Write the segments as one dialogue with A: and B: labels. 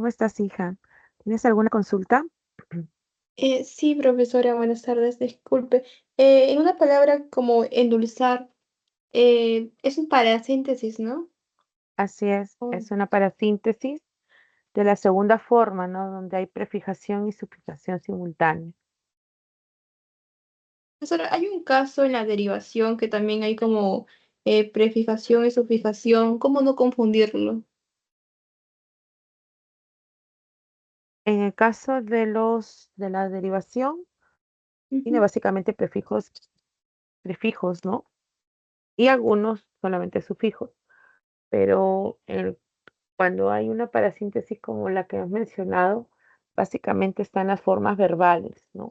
A: ¿Cómo estás, hija? ¿Tienes alguna consulta?
B: Sí, profesora, buenas tardes, disculpe. En una palabra como endulzar, es un parasíntesis, ¿no?
A: Así
B: Oh.
A: es una parasíntesis de la segunda forma, ¿no? Donde hay prefijación y sufijación simultánea.
B: Profesora, hay un caso en la derivación que también hay como prefijación y sufijación. ¿Cómo no confundirlo?
A: En el caso de la derivación, tiene
B: Ujú.
A: básicamente prefijos, ¿no? Y algunos solamente sufijos. Pero cuando hay una parasíntesis como la que has mencionado, básicamente están las formas verbales, ¿no?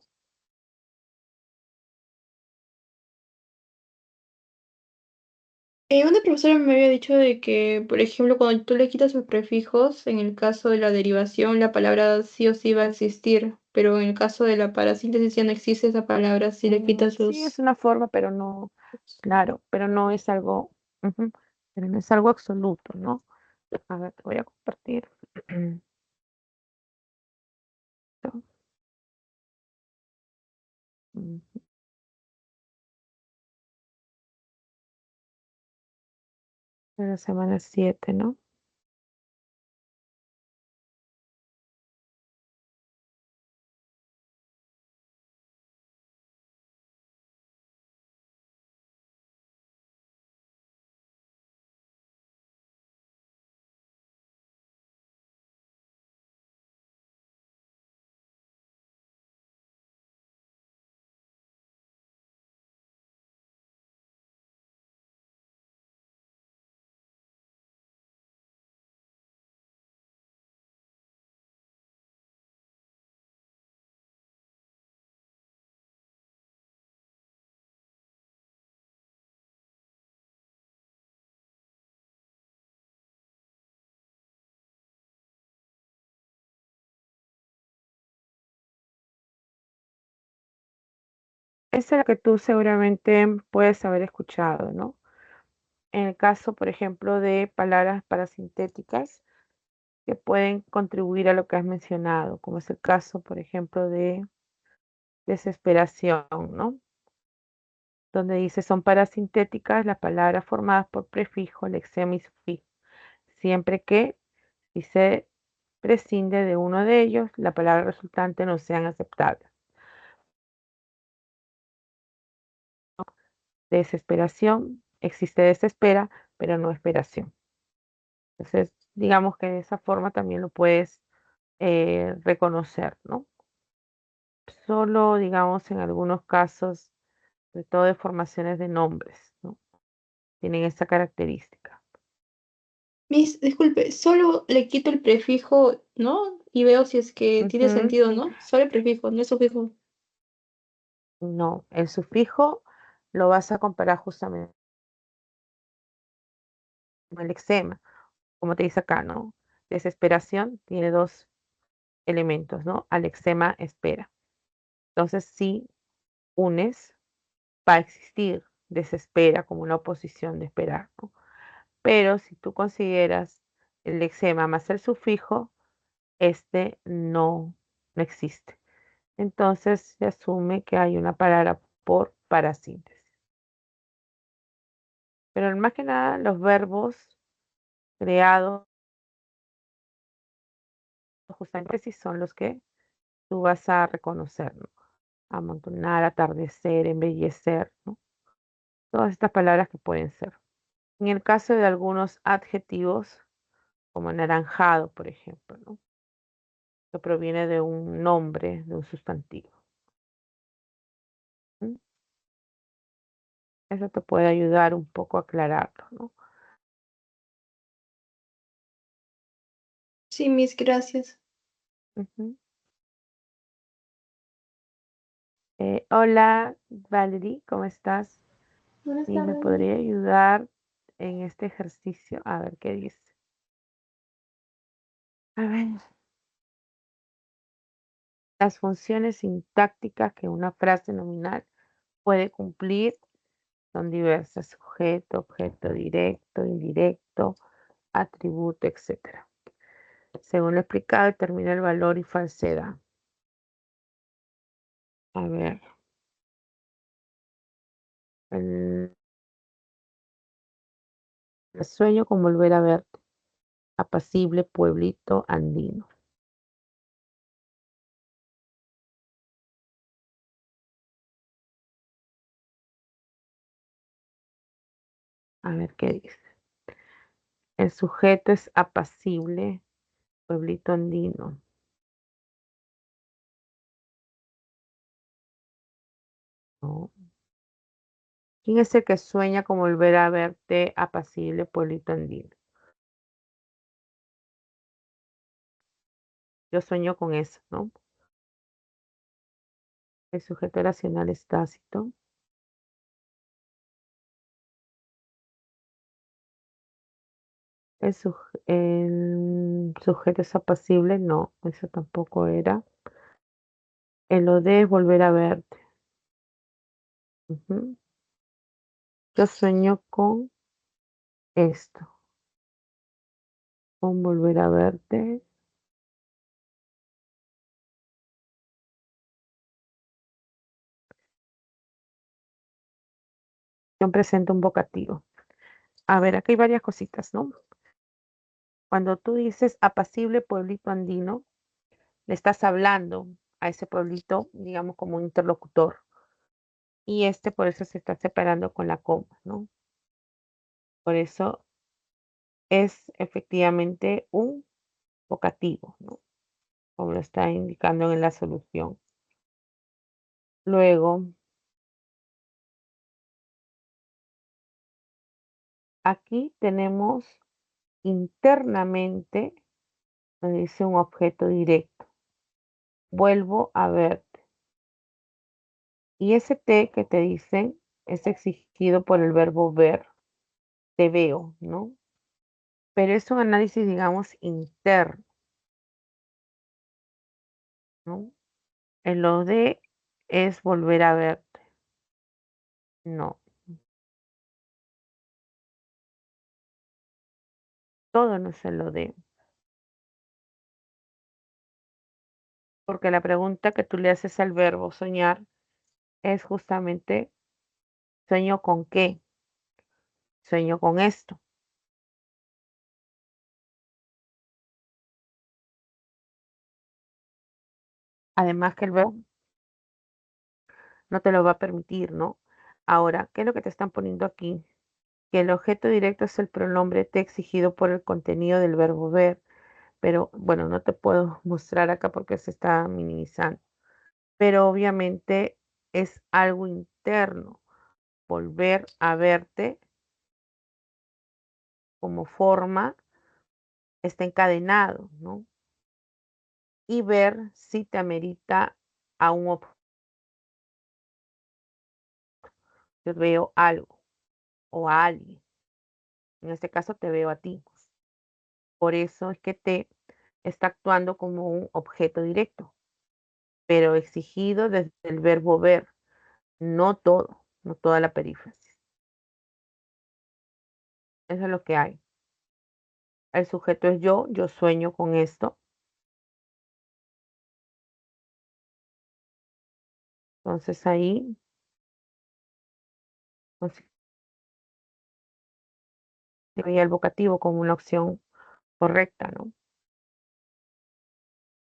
B: Una profesora me había dicho de que, por ejemplo, cuando tú le quitas los prefijos, en el caso de la derivación, la palabra sí o sí va a existir, pero en el caso de la parasíntesis ya no existe esa palabra si le quitas
A: Sí, es
B: los...
A: una forma, pero no, claro, pero no es algo, ujú, pero no es algo absoluto, ¿no? A ver, te voy a compartir. esto, mm, de la semana 7, ¿no? Esa es la que tú seguramente puedes haber escuchado, ¿no? En el caso, por ejemplo, de palabras parasintéticas que pueden contribuir a lo que has mencionado, como es el caso, por ejemplo, de desesperación, ¿no? Donde dice son parasintéticas las palabras formadas por prefijo, lexema y sufijo, siempre que si se prescinde de uno de ellos, la palabra resultante no sean aceptables. Desesperación, existe desespera, pero no esperación. Entonces, digamos que de esa forma también lo puedes reconocer, ¿no? Solo, digamos, en algunos casos, sobre todo de formaciones de nombres, ¿no? Tienen esta característica.
B: Miss, disculpe, solo le quito el prefijo, ¿no? Y veo si es que tiene
A: Ujú.
B: sentido, ¿no? Solo el prefijo, no el sufijo.
A: No, el sufijo lo vas a comparar justamente con el eczema, como te dice acá, ¿no? Desesperación tiene dos elementos, ¿no? Alexema espera. Entonces, si unes, va a existir desespera como una oposición de esperar, ¿no? Pero si tú consideras el lexema más el sufijo, este no existe. Entonces se asume que hay una palabra por parasíntesis. Pero más que nada los verbos creados justamente sí son los que tú vas a reconocer, ¿no? Amontonar, atardecer, embellecer, ¿no? Todas estas palabras que pueden ser. En el caso de algunos adjetivos, como anaranjado, por ejemplo, ¿no? Que proviene de un nombre, de un sustantivo. ¿Mm? Eso te puede ayudar un poco a aclararlo, ¿no?
B: Sí, Miss, gracias.
A: Ujú. Hola, Valerie, ¿cómo estás?
B: Buenas
A: ¿Y me
B: tardes, Miss.
A: podría ayudar en este ejercicio? A ver qué dice. A ver, las funciones sintácticas que una frase nominal puede cumplir son diversas: sujeto, objeto directo, indirecto, atributo, etcétera. Según lo explicado, determina el valor y falsedad. A ver. El sueño con volver a verte. Apacible pueblito andino. A ver qué dice. El sujeto es apacible pueblito andino. No. ¿Quién es el que sueña con volver a verte, apacible pueblito andino? Yo sueño con eso, ¿no? El sujeto racional es Tácito. El sujeto es apacible, no, eso tampoco era. El OD es volver a verte. Ujú. Yo sueño con esto, con volver a verte. Yo presento un vocativo. A ver, aquí hay varias cositas, ¿no? Cuando tú dices apacible pueblito andino, le estás hablando a ese pueblito, digamos, como un interlocutor. Y por eso se está separando con la coma, ¿no? Por eso es efectivamente un vocativo, ¿no? Como lo está indicando en la solución. Luego, aquí tenemos internamente, nos dice un objeto directo. Vuelvo a verte. Y ese te que te dicen es exigido por el verbo ver, te veo, ¿no? Pero es un análisis, digamos, interno, ¿no? En lo de es volver a verte. No, todo no es en lo de. Porque la pregunta que tú le haces al verbo soñar es justamente, ¿sueño con qué? Sueño con esto. Además que el verbo no te lo va a permitir, ¿no? Ahora, ¿qué es lo que te están poniendo aquí? Que el objeto directo es el pronombre te exigido por el contenido del verbo ver, pero bueno, no te puedo mostrar acá porque se está minimizando. Pero obviamente es algo interno. Volver a verte como forma está encadenado, ¿no? Y ver si te amerita a un objeto. Yo veo algo o a alguien. En este caso te veo a ti. Por eso es que te está actuando como un objeto directo, pero exigido desde el verbo ver, no todo, no toda la perífrasis. Eso es lo que hay. El sujeto es yo sueño con esto. Entonces ahí consideraría el vocativo como una opción correcta, ¿no?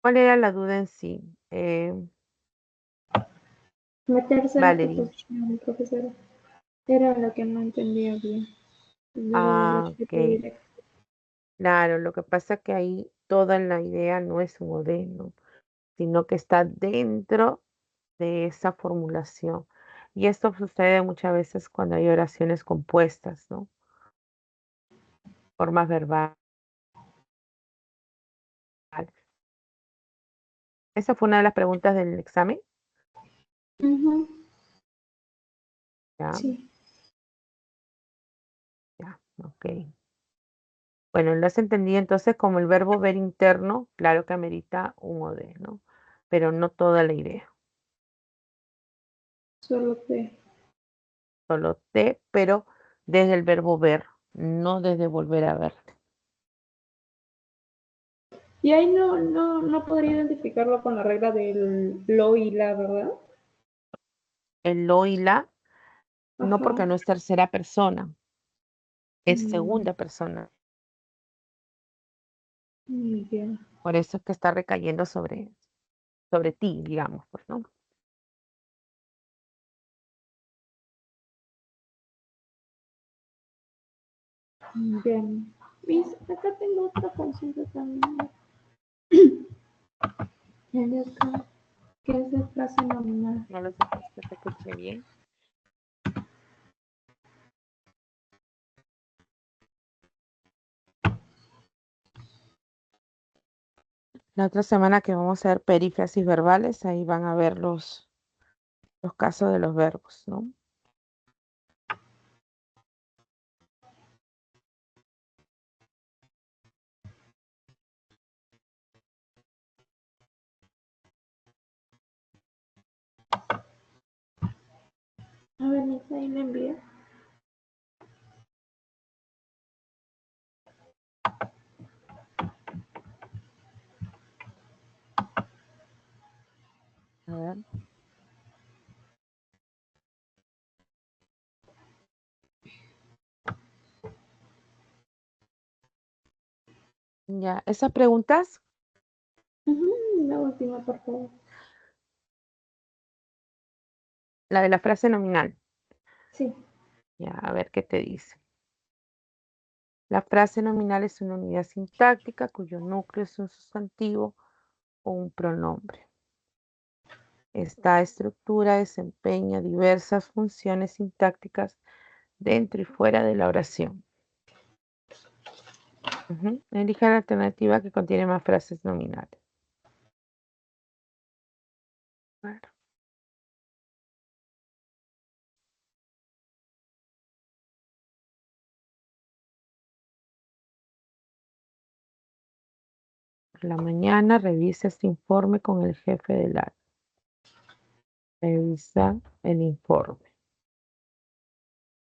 A: ¿Cuál era la duda en sí?
B: La tercera
A: Valerie.
B: proposición, profesora, era lo que no entendía bien, de lo del
A: Ah,
B: objeto
A: ok.
B: directo.
A: Claro, lo que pasa es que ahí toda la idea no es un OD, ¿no? Sino que está dentro de esa formulación. Y esto sucede muchas veces cuando hay oraciones compuestas, ¿no? Formas verbales. Esa fue una de las preguntas del examen.
B: Ujú,
A: Ya,
B: sí,
A: ya, ok. Bueno, lo has entendido entonces como el verbo ver interno, claro que amerita un OD, ¿no? Pero no toda la idea.
B: solo P.
A: Solo te, pero desde el verbo ver, no desde volver a verte.
B: Y ahí no podría identificarlo con la regla del lo y la, ¿verdad?
A: El lo y la, no
B: Ajá.
A: porque no es tercera persona, es
B: Mm,
A: segunda persona.
B: bien.
A: Por eso es que está recayendo sobre ti, digamos, pues, ¿no?
B: Bien. Miss, acá tengo otra consulta también. El de acá, que es de frase nominal.
A: No lo sé, que se escuche bien. La otra semana que vamos a ver perífrasis verbales, ahí van a ver los casos de los verbos, ¿no?
B: A ver, Miss, ahí me envía.
A: A ver. Ya, esas preguntas,
B: La última, por favor.
A: la de la frase nominal.
B: Sí.
A: Ya, a ver qué te dice. La frase nominal es una unidad sintáctica cuyo núcleo es un sustantivo o un pronombre. Esta estructura desempeña diversas funciones sintácticas dentro y fuera de la oración. Elija la alternativa que contiene más frases nominales. Claro. Por la mañana revisa este informe con el jefe del área. Revisa el informe.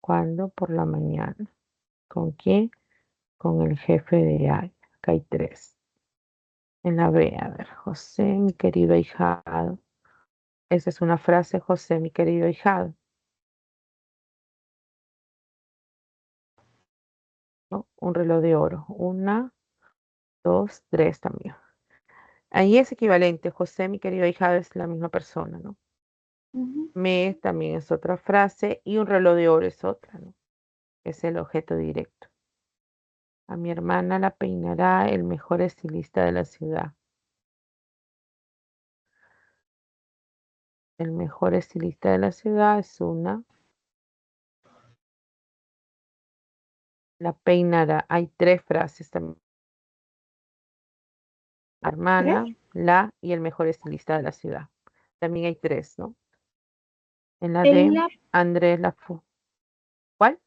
A: ¿Cuándo? Por la mañana. ¿Con quién? Con el jefe de área. Acá hay 3. En la B, a ver, José, mi querido ahijado. Esa es una frase, José, mi querido ahijado, ¿no? Un reloj de oro. 1, 2, 3 también. Ahí es equivalente. José, mi querido ahijado, es la misma persona, ¿no? Me también es otra frase y un reloj de oro es otra, ¿no? Es el objeto directo. A mi hermana la peinará el mejor estilista de la ciudad. El mejor estilista de la ciudad es una. La peinará. Hay 3 frases también.
B: ¿Tres?
A: Hermana, la y el mejor estilista de la ciudad. También hay 3, ¿no? En la
B: El
A: D,
B: la,
A: Andrés la ¿Cuál?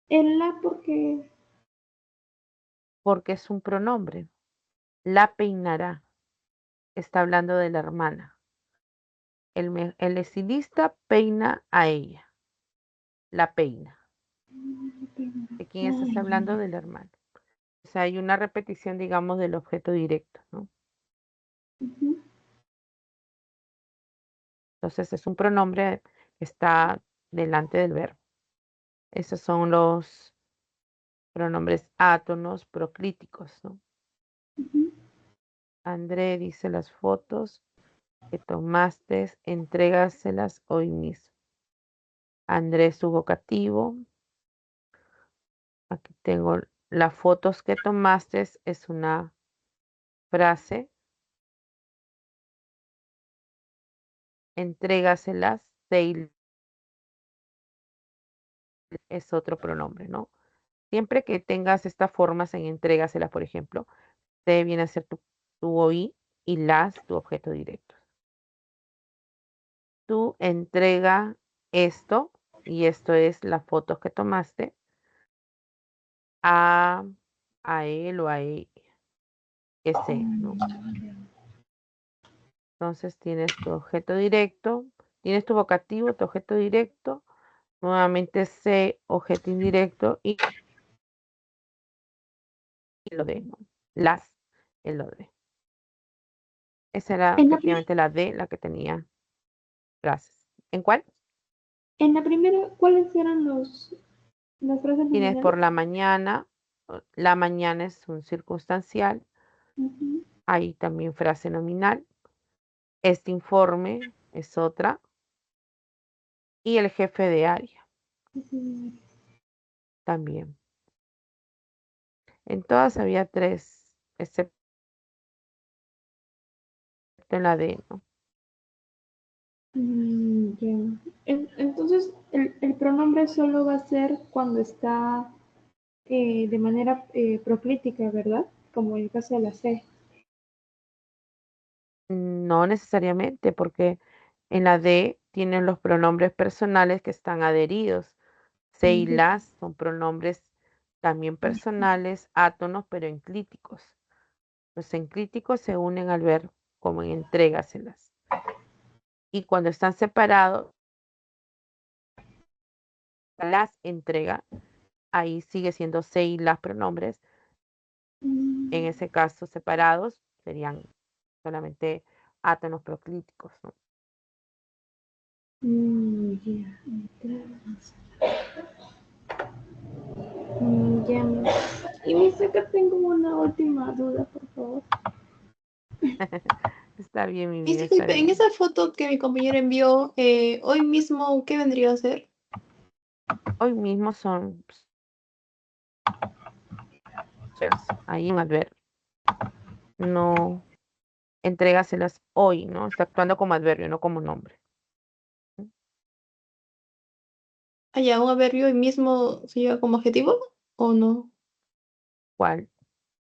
B: el la porque...
A: Porque es un pronombre. La peinará. Está hablando de la hermana. El estilista peina a ella. La peina. ¿De quién estás hablando? De la hermana. O sea, hay una repetición, digamos, del objeto directo, ¿no? Entonces es un pronombre que está delante del verbo. Esos son los pronombres átonos proclíticos, ¿no? André dice las fotos que tomaste, entrégaselas hoy mismo. Andrés su vocativo. Aquí tengo las fotos que tomaste, es una frase. Entrégaselas, es otro pronombre, ¿no? Siempre que tengas estas formas en entrégaselas, por ejemplo, te viene a ser tu OI y las tu objeto directo. Tú entrega esto, y esto es las fotos que tomaste, a, a él o a ella, que sea, ¿no? Entonces tienes tu objeto directo, tienes tu vocativo, tu objeto directo, nuevamente C, objeto indirecto y lo de, ¿no? Las, el lo de. Esa era
B: En la, pri-
A: efectivamente la D, la que tenía frases. ¿En cuál?
B: en la primera, ¿cuáles eran las frases
A: Tienes
B: nominales?
A: por la mañana es un circunstancial,
B: Ujú.
A: hay también frase nominal, este informe es otra, y el jefe de área
B: Sí.
A: también. En todas había tres, excepto en la D, ¿no?
B: Ya. Entonces, el pronombre solo va a ser cuando está de manera proclítica, ¿verdad? Como en el caso de la C.
A: No necesariamente, porque en la D tienen los pronombres personales que están adheridos. Se y
B: Ya.
A: las son pronombres también personales, átonos, pero enclíticos. Los enclíticos se unen al verbo, como en entrégaselas. Y cuando están separados, las entrega, ahí sigue siendo se y las pronombres. En ese caso, separados serían solamente átonos proclíticos, ¿no?
B: Ya. Ya. Y me dice que tengo una última duda, por favor.
A: Está bien, mi vida, está
B: Disculpe, en
A: bien.
B: esa foto que mi compañero envió, hoy mismo, ¿qué vendría a ser?
A: Hoy mismo son ahí en adverbio. No, entrégaselas hoy, ¿no? Está actuando como adverbio, no como nombre.
B: Allá, un adverbio hoy mismo se lleva como adjetivo o no.
A: ¿Cuál?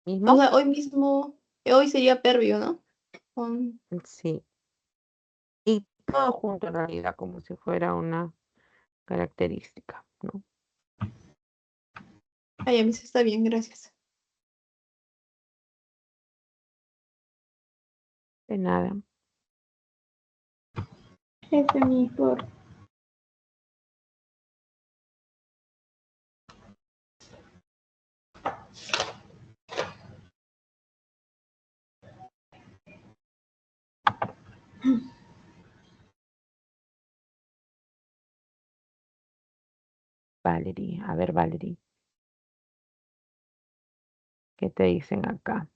B: O
A: ¿Mismo?
B: sea, hoy mismo, hoy sería adverbio, ¿no?
A: Sí. Y todo junto en realidad, como si fuera una característica, ¿no?
B: Ay, a mí sí está bien, gracias.
A: De nada.
B: Ese mi por.
A: Valerie. A ver, Valerie, ¿qué te dicen acá?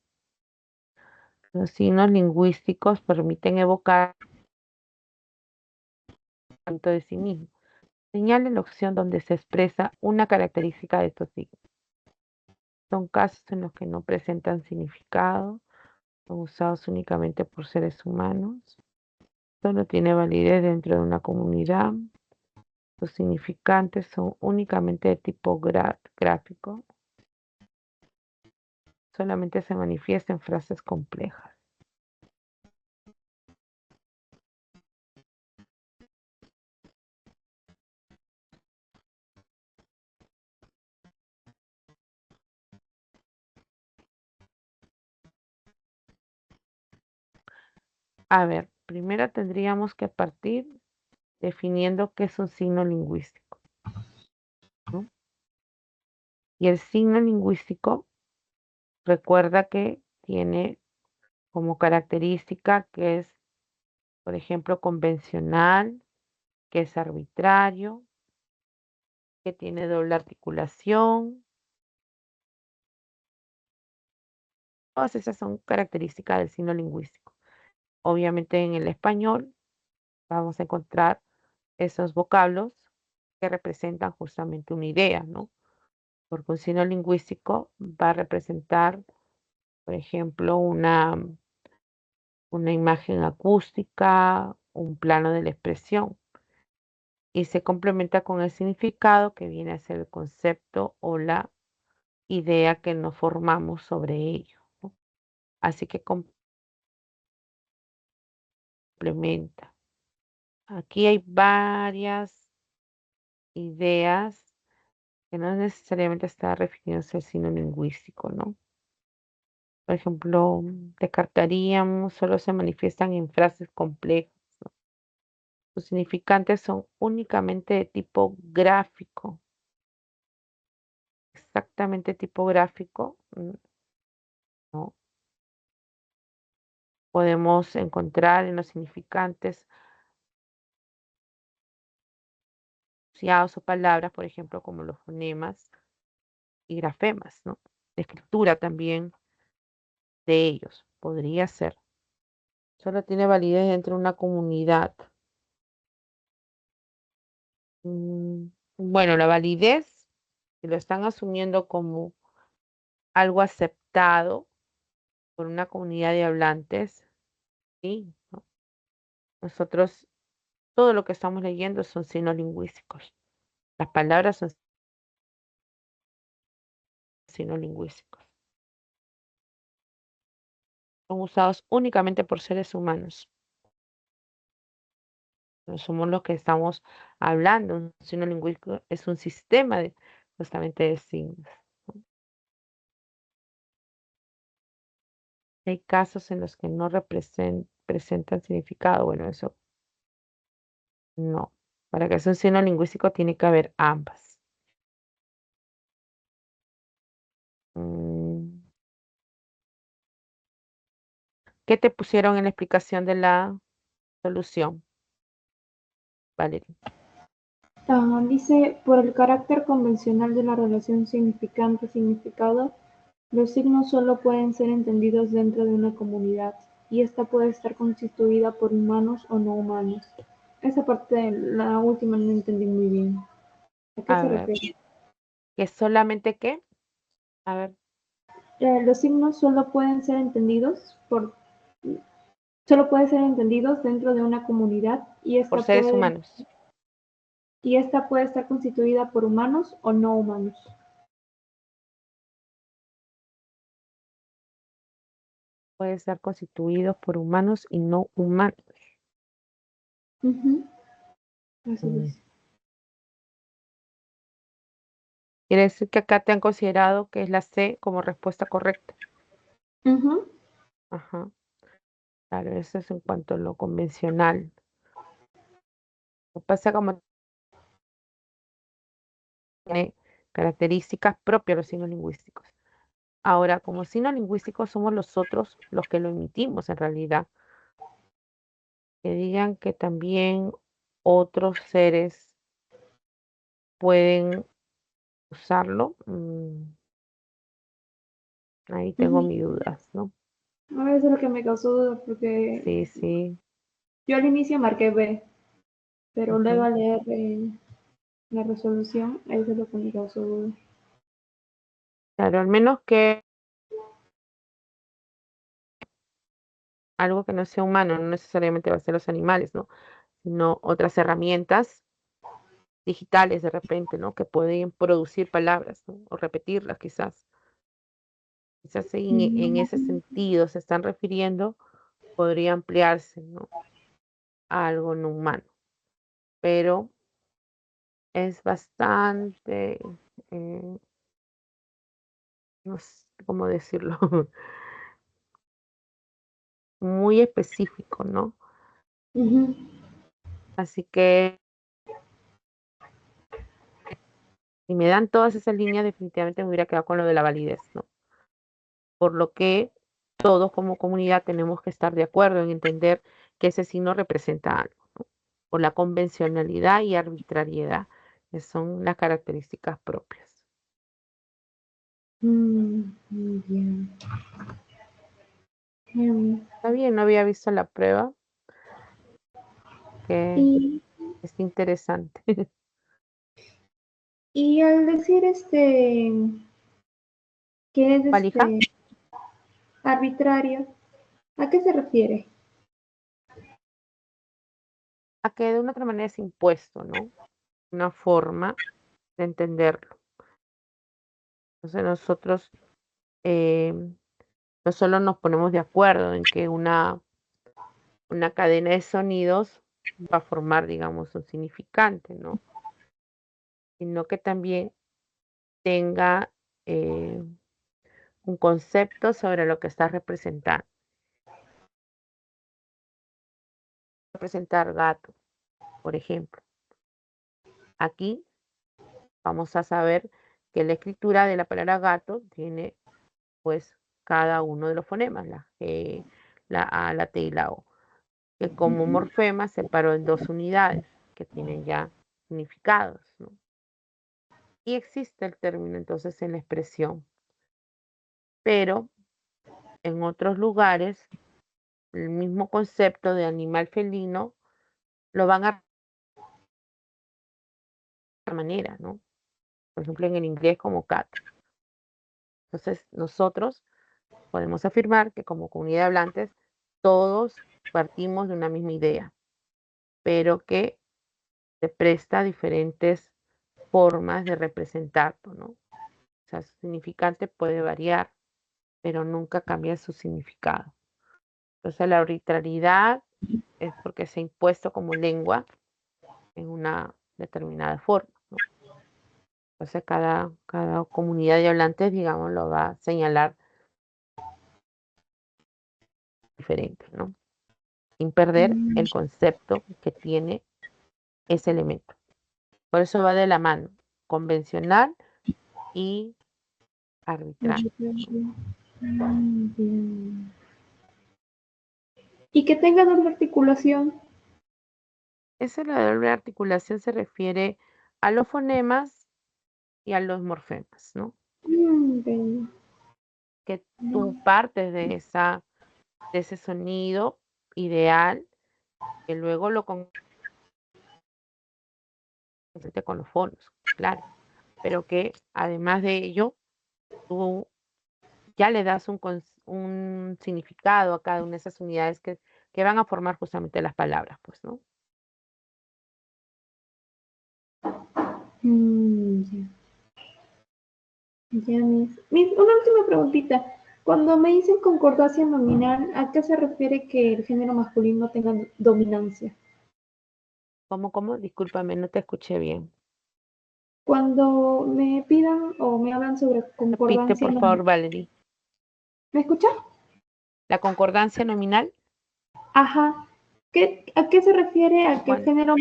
A: Los signos lingüísticos permiten evocar tanto de sí mismo. Señale la opción donde se expresa una característica de estos signos. Son casos en los que no presentan significado, son usados únicamente por seres humanos, solo tiene validez dentro de una comunidad, sus significantes son únicamente de tipo gráfico, solamente se manifiesta en frases complejas. A ver, primero tendríamos que partir definiendo qué es un signo lingüístico, ¿no? Y el signo lingüístico, recuerda que tiene como característica que es, por ejemplo, convencional, que es arbitrario, que tiene doble articulación. Todas esas son características del signo lingüístico. Obviamente en el español vamos a encontrar esos vocablos que representan justamente una idea, ¿no? Porque un signo lingüístico va a representar, por ejemplo, una imagen acústica, un plano de la expresión, y se complementa con el significado que viene a ser el concepto o la idea que nos formamos sobre ello, ¿no? Así que complementa. Aquí hay varias ideas que no necesariamente está refiriéndose al signo lingüístico, ¿no? Por ejemplo, descartaríamos, solo se manifiestan en frases complejas. Sus significantes son únicamente de tipo gráfico, exactamente tipo gráfico, no. podemos encontrar en los significantes asociados o palabras, por ejemplo, como los fonemas y grafemas, ¿no? La escritura también de ellos podría ser. Solo tiene validez dentro de una comunidad. Bueno, la validez, si lo están asumiendo como algo aceptado por una comunidad de hablantes, sí, ¿no? Nosotros, todo lo que estamos leyendo son signos lingüísticos. Las palabras son signos lingüísticos. Son usados únicamente por seres humanos. No somos los que estamos hablando. Un signo lingüístico es un sistema de, justamente de signos. Hay casos en los que no presentan significado. Bueno, eso no. Para que sea un signo lingüístico tiene que haber ambas. Mm, ¿Qué te pusieron en la explicación de la solución, Valerie?
B: Dice, por el carácter convencional de la relación significante-significado, los signos solo pueden ser entendidos dentro de una comunidad, y esta puede estar constituida por humanos o no humanos. Esa parte, la última, no entendí muy bien. ¿A qué
A: A
B: se
A: ver,
B: refiere?
A: ¿que solamente qué? A ver,
B: Los signos solo pueden ser entendidos dentro de una comunidad,
A: por seres humanos.
B: y esta puede estar constituida por humanos o no humanos.
A: Puede estar constituidos por humanos y no humanos.
B: Ujú, eso
A: Mm,
B: dice.
A: Quiere decir que acá te han considerado que es la C como respuesta correcta.
B: Ujú,
A: Ajá, claro, eso es en cuanto a lo convencional. Lo que pasa como tiene características propias de los signos lingüísticos. Ahora, como signos lingüísticos somos nosotros los que lo emitimos en realidad. Que digan que también otros seres pueden usarlo, ahí tengo
B: ujú.
A: mis dudas, ¿no?
B: Eso es lo que me causó duda, porque
A: Sí, sí.
B: yo al inicio marqué B, pero luego
A: Ujú.
B: al leer la resolución, eso es lo que me causó duda.
A: Claro, al menos que algo que no sea humano, no necesariamente va a ser los animales, ¿no? Sino otras herramientas digitales de repente, ¿no? Que pueden producir palabras, ¿no? O repetirlas quizás. Quizás en ese
B: Mm,
A: sentido se están refiriendo, podría ampliarse, ¿no? A algo no humano. Pero es bastante, eh, no sé cómo decirlo, muy específico, ¿no?
B: ujú,
A: Así que si me dan todas esas líneas, definitivamente me hubiera quedado con lo de la validez, ¿no? Por lo que todos como comunidad tenemos que estar de acuerdo en entender que ese signo representa algo, ¿no? Por la convencionalidad y arbitrariedad, que son las características propias.
B: muy bien. Em,
A: Está bien, no había visto la prueba, que
B: y,
A: es interesante.
B: y al decir que es
A: ¿Valija?
B: arbitrario, ¿a qué se refiere?
A: A que de una otra manera es impuesto, ¿no? Una forma de entenderlo. Entonces nosotros eh, no solo nos ponemos de acuerdo en que una cadena de sonidos va a formar, digamos, un significante, ¿no? Sino que también tenga un concepto sobre lo que está representando. Representar gato, por ejemplo. Aquí vamos a saber que la escritura de la palabra gato tiene, pues, cada uno de los fonemas, la G, la A, la T y la O, que como morfema se separó en 2 unidades que tienen ya significados, ¿no? Y existe el término entonces en la expresión, pero en otros lugares el mismo concepto de animal felino lo van a otra manera, ¿no? Por ejemplo, en el inglés como cat. Entonces, nosotros podemos afirmar que como comunidad de hablantes todos partimos de una misma idea, pero que se presta diferentes formas de representarlo, ¿no? O sea, su significante puede variar, pero nunca cambia su significado. Entonces, la arbitrariedad es porque se ha impuesto como lengua en una determinada forma, ¿no? Entonces, cada comunidad de hablantes, digamos, lo va a señalar diferente, ¿no? Sin perder
B: Mm,
A: el concepto que tiene ese elemento. Por eso va de la mano, convencional y arbitrario, ¿no?
B: bien. Y que tenga doble articulación.
A: Esa la doble articulación se refiere a los fonemas y a los morfemas, ¿no?
B: Bien.
A: Que tú partes de ese sonido ideal, que luego lo consiste con los fonos, claro, pero que además de ello, tú ya le das un significado a cada una de esas unidades que van a formar justamente las palabras, pues, ¿no?
B: Ya. Ya, una última preguntita. Cuando me dicen concordancia nominal, ¿a qué se refiere que el género masculino tenga dominancia?
A: ¿Cómo? Discúlpame, no te escuché bien.
B: Cuando me pidan o me hablan sobre
A: Repite,
B: concordancia
A: por
B: nominal,
A: favor, Valerie.
B: ¿me escucha?
A: La concordancia nominal,
B: Ajá. ¿A qué se refiere a que el
A: cuando
B: género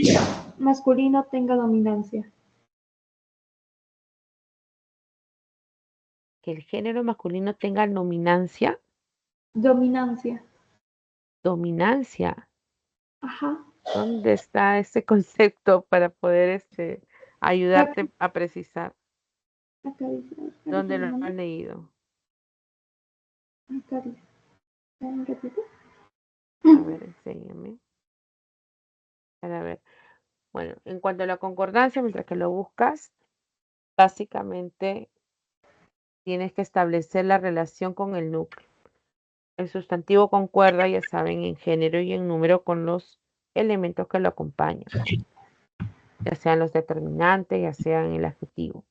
B: masculino tenga dominancia?
A: que el género masculino tenga nominancia,
B: Dominancia.
A: dominancia.
B: Ajá.
A: ¿Dónde está ese concepto para poder
B: Acá,
A: ayudarte a precisar?
B: acá dice,
A: ¿Dónde
B: le
A: lo
B: mando.
A: has leído?
B: Acá dice. ¿Me repite?
A: A ver, enséñame. Para ver. Bueno, en cuanto a la concordancia, mientras que lo buscas, básicamente tienes que establecer la relación con el núcleo. El sustantivo concuerda, ya saben, en género y en número con los elementos que lo acompañan, ya sean los determinantes, ya sean el adjetivo.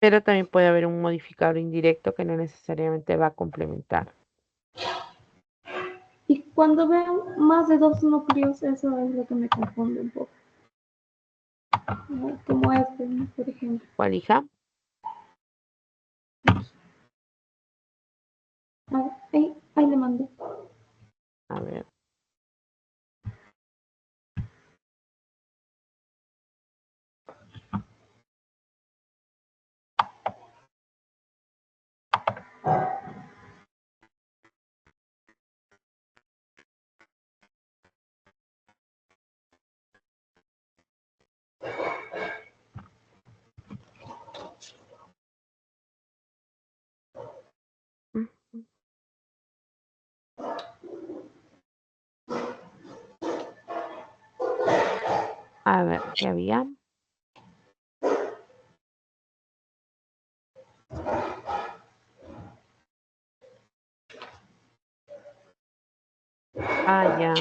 A: Pero también puede haber un modificador indirecto que no necesariamente va a complementar.
B: Y cuando veo más de dos núcleos, eso es lo que me confunde un poco. ¿No? Como este, ¿no? Por ejemplo.
A: ¿Cuál, hija?
B: A ver, ahí le mandé.
A: A ver. Mm, A ver, ¿qué había? Ah, ya.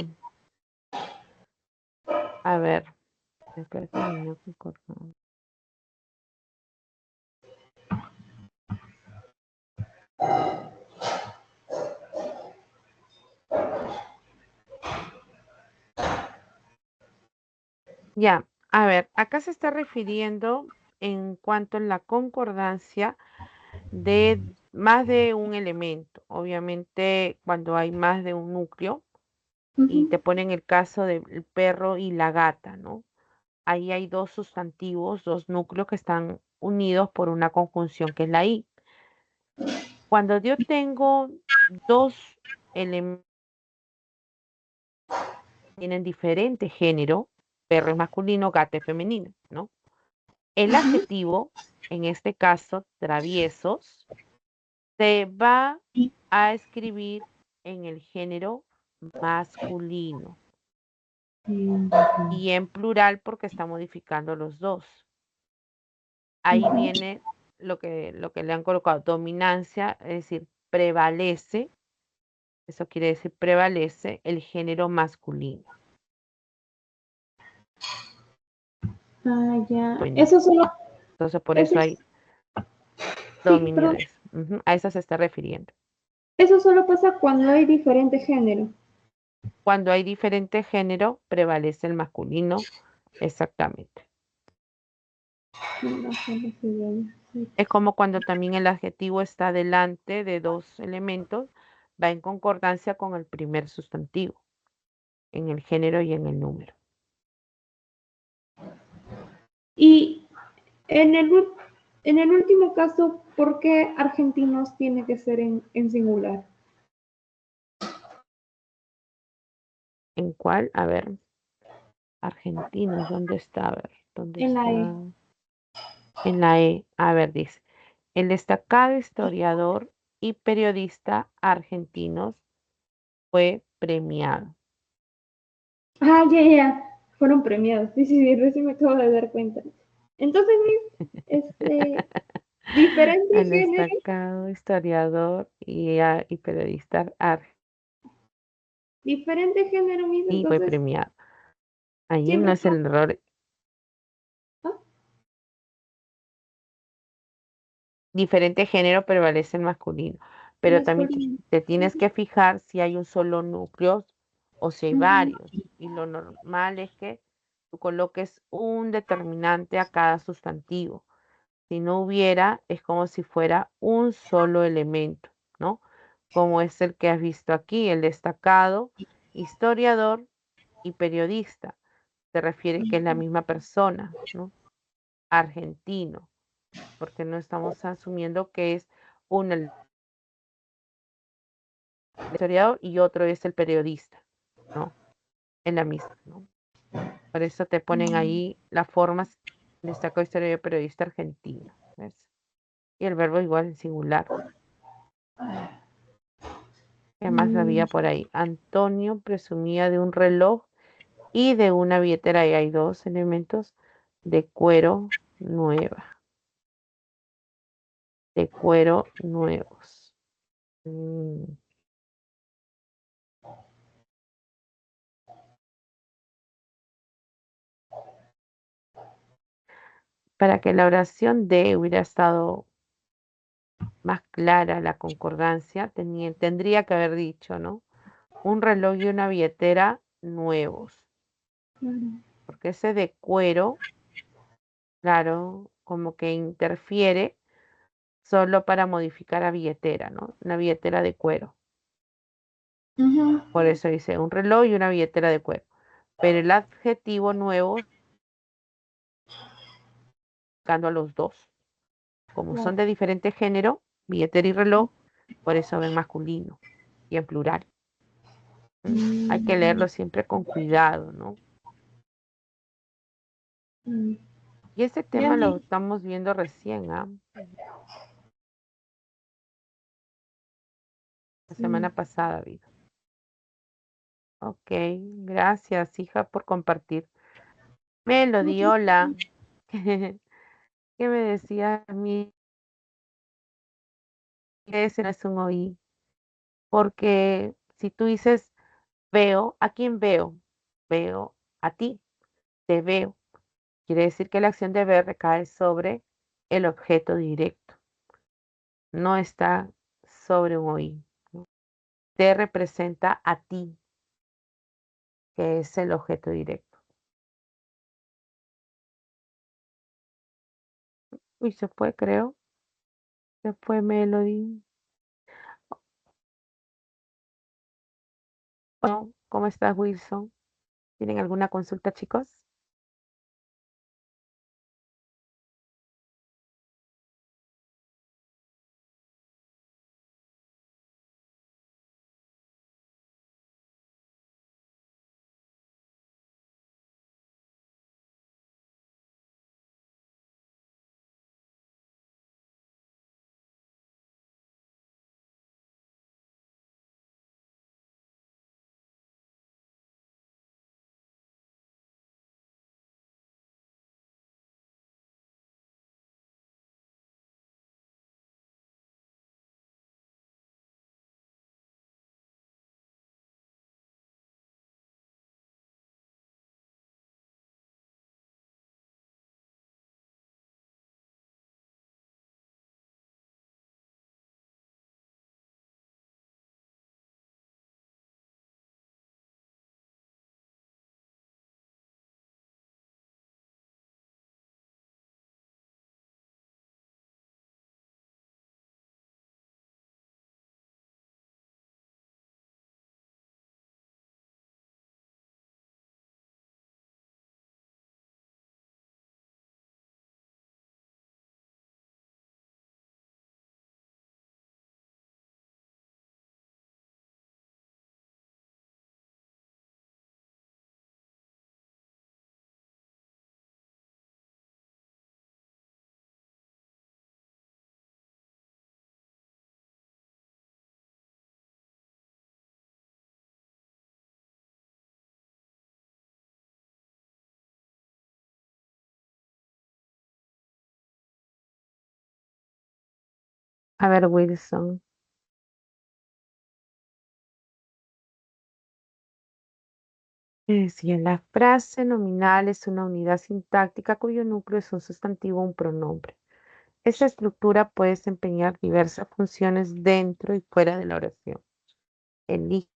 A: A ver. Espera que me dio concordado. Ya. A ver, acá se está refiriendo en cuanto a la concordancia de más de un elemento. Obviamente, cuando hay más de un núcleo, y te
B: Ujú.
A: ponen el caso del perro y la gata, ¿no? Ahí hay dos sustantivos, dos núcleos que están unidos por una conjunción que es la I. Cuando yo tengo dos elementos tienen diferente género, perro es masculino, gato es femenino, ¿no? El
B: Ujú.
A: adjetivo, en este caso, traviesos, se va a escribir en el género masculino y en plural porque está modificando los dos. Ahí
B: Ujú.
A: viene lo que le han colocado, dominancia, es decir, prevalece, eso quiere decir prevalece el género masculino.
B: Ah, ya.
A: Dominio.
B: Eso solo,
A: Entonces, por
B: eso,
A: eso hay
B: sí,
A: dominio
B: perdón.
A: de eso. Ujú, a eso se está refiriendo.
B: Eso solo pasa cuando hay diferente género.
A: Cuando hay diferente género, prevalece el masculino. Exactamente.
B: No, solo se ve, sí.
A: Es como cuando también el adjetivo está delante de dos elementos, va en concordancia con el primer sustantivo, en el género y en el número.
B: Y en en el último caso, ¿por qué argentinos tiene que ser en singular?
A: ¿En cuál? A ver, argentinos, ¿dónde está? A ver, ¿dónde
B: En la
A: está?
B: E.
A: En la E. A ver, dice, el destacado historiador y periodista argentinos fue premiado.
B: Ah, ya, ya. Fueron premiados. Sí, sí, sí, recién me acabo de dar cuenta. Entonces, Miss, diferente
A: El
B: género.
A: destacado historiador y periodista
B: Diferente género, Miss,
A: argentino fue
B: entonces
A: premiado. Allí no
B: siempre
A: es el error.
B: pasa
A: Diferente género prevalece el masculino, pero también
B: masculino.
A: te tienes que fijar si hay un solo núcleo o si hay
B: Ujú,
A: varios. Y lo normal es que tú coloques un determinante a cada sustantivo. Si no hubiera, es como si fuera un solo elemento, ¿no? Como es el que has visto aquí, el destacado, historiador y periodista. Te refieres que es la misma persona, ¿no? Argentino, porque no estamos asumiendo que es uno el historiador y otro es el periodista, ¿no? Es la misma, ¿no? Por eso te ponen ahí las formas, destacado historiador y periodista argentino, ¿ves? Y el verbo igual en singular. ¿Qué más
B: mm,
A: había por ahí? Antonio presumía de un reloj y de una billetera, y hay dos elementos de cuero nueva, de cuero nuevos. Mm, Para que la oración de hubiera estado más clara, la concordancia, tendría que haber dicho, ¿no? Un reloj y una billetera nuevos,
B: claro.
A: porque ese de cuero, claro, como que interfiere solo para modificar a billetera, ¿no? Una billetera de cuero.
B: Ujú,
A: Por eso dice un reloj y una billetera de cuero. Pero el adjetivo nuevo, buscando a los dos. Como son
B: claro.
A: de diferente género, billetera y reloj, por eso ven masculino y en plural. ¿M? Hay que
B: Mm,
A: leerlo siempre con cuidado, ¿no?
B: mm.
A: Y ese
B: Ya,
A: tema lo
B: Miss.
A: estamos viendo recién, ¿ah? La
B: Sí.
A: semana pasada, Viva. Ok, gracias, hija, por compartir. Melody,
B: Muchas
A: hola. ¿Qué me decías a mí? Ese no es un oí. Porque si tú dices veo, ¿a quién veo? Veo a ti, te veo. Quiere decir que la acción de ver recae sobre el objeto directo, no está sobre un oí, ¿no? Te representa a ti, que es el objeto directo. Uy, se fue, creo. Se fue Melody. Bueno, ¿cómo estás, Wilson? ¿Tienen alguna consulta, chicos? A ver, Wilson. Si en la frase nominal es una unidad sintáctica cuyo núcleo es un sustantivo o un pronombre. Esa estructura puede desempeñar diversas funciones dentro y fuera de la oración. Elige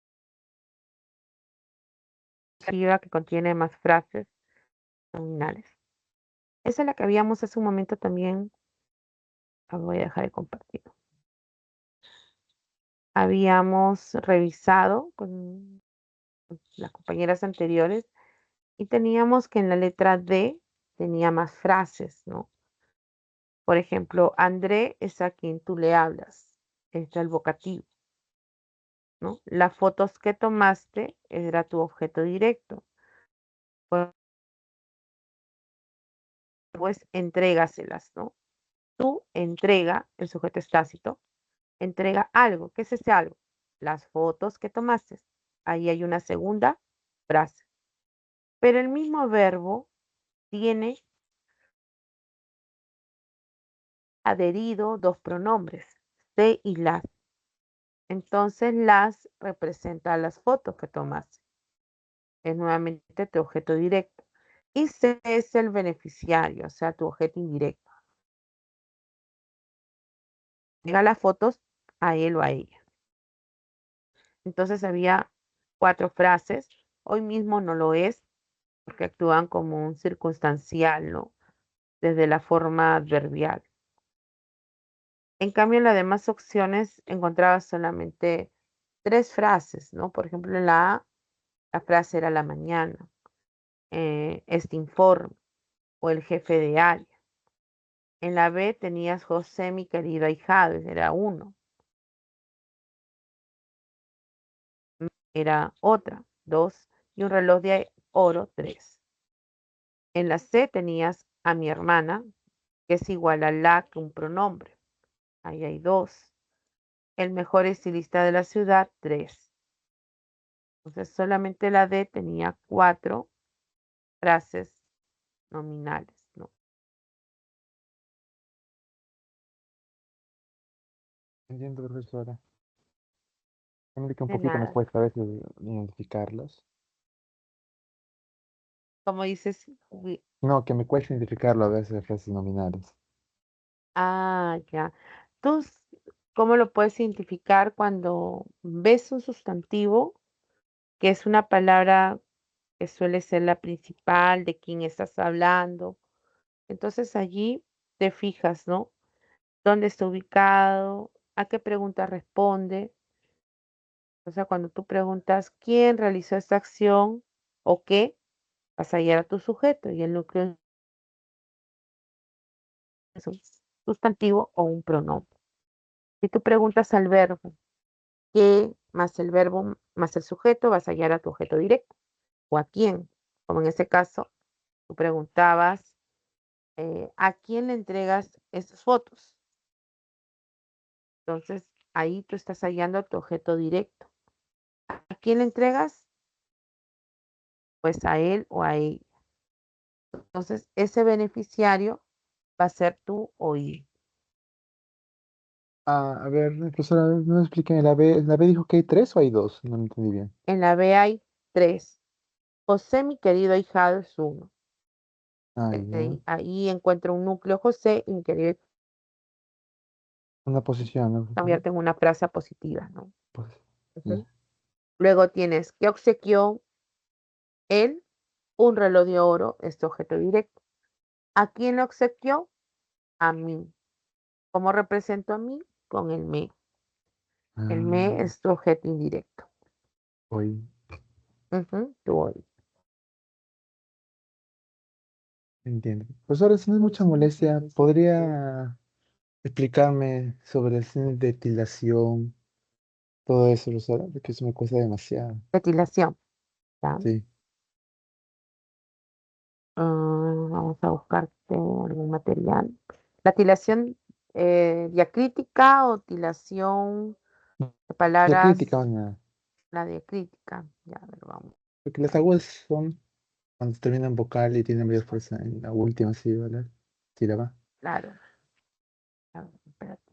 A: la que contiene más frases nominales. Esa es la que habíamos hace un momento también. Voy a dejar de compartir. Habíamos revisado con las compañeras anteriores y teníamos que en la letra D tenía más frases, ¿no? Por ejemplo, André es a quien tú le hablas. Está el vocativo, ¿no? Las fotos que tomaste era tu objeto directo. Pues entrégaselas, ¿no? Tú entrega, el sujeto es tácito, entrega algo. ¿Qué es ese algo? Las fotos que tomaste. Ahí hay una segunda frase. Pero el mismo verbo tiene adherido dos pronombres, se y las. Entonces las representa a las fotos que tomaste. Es nuevamente tu objeto directo. Y se es el beneficiario, o sea, tu objeto indirecto. Llega las fotos a él o a ella. Entonces había cuatro frases. Hoy mismo no lo es porque actúan como un circunstancial, ¿no? Desde la forma adverbial. En cambio, en las demás opciones encontraba solamente tres frases, ¿no? Por ejemplo, en la A, la frase era la mañana, este informe o el jefe de área. En la B tenías José, mi querido ahijado, era uno, era otra, dos, y un reloj de oro, tres. En la C tenías a mi hermana, que es igual a la que un pronombre. Ahí hay dos. El mejor estilista de la ciudad, tres. Entonces solamente la D tenía cuatro frases nominales, ¿no?
C: Entiendo, profesora. Entiendo que un
A: De
C: poquito me
A: nada.
C: cuesta a veces identificarlos.
A: Como dices,
C: No, que me cuesta identificarlo a veces las frases nominales.
A: ya. ¿Tú cómo lo puedes identificar cuando ves un sustantivo que es una palabra que suele ser la principal de quien estás hablando? Entonces allí te fijas, ¿no? ¿Dónde está ubicado? ¿A qué pregunta responde? O sea, cuando tú preguntas quién realizó esta acción o qué, vas a hallar a tu sujeto y el núcleo es un sustantivo o un pronombre. Si tú preguntas al verbo qué más el verbo más el sujeto, vas a hallar a tu objeto directo o a quién. Como en ese caso, tú preguntabas ¿a quién le entregas estas fotos? Entonces, ahí tú estás hallando a tu objeto directo. ¿A quién le entregas? Pues a él o a ella. Entonces, ese beneficiario va a ser tú o él.
C: Ah, a ver, profesora, no me expliquen. ¿En la B dijo que hay tres o hay dos? No me entendí bien.
A: En la B hay tres. José, mi querido ahijado, es uno.
C: Ah, ya.
A: Ahí encuentro un núcleo José y mi querido
C: Una posición, ¿no, profesora?
A: convierte en una frase positiva, ¿no?
C: Pues,
A: Ujú.
C: ya.
A: Luego tienes que obsequió él un reloj de oro, este objeto directo. ¿A quién lo obsequió? A mí. ¿Cómo represento a mí? Con el me. El me
C: Ah,
A: es tu objeto indirecto.
C: hoy
A: Ujú, tú hoy.
C: entiendo. Profesora, si no es mucha molestia, ¿podría explicarme sobre el signo de tildación, todo eso, profesora? Porque eso me cuesta demasiado.
A: Ventilación. ¿Ya?
C: Sí.
A: Vamos a buscarte algún material. La tilación diacrítica o tilación de
C: Diacrítica,
A: palabras,
C: una.
A: la diacrítica. Ya, a ver, vamos.
C: Porque las agudas son cuando terminan vocal y tienen mayor fuerza en la última sílaba, ¿verdad? Sílaba.
A: Claro. A ver, espérate.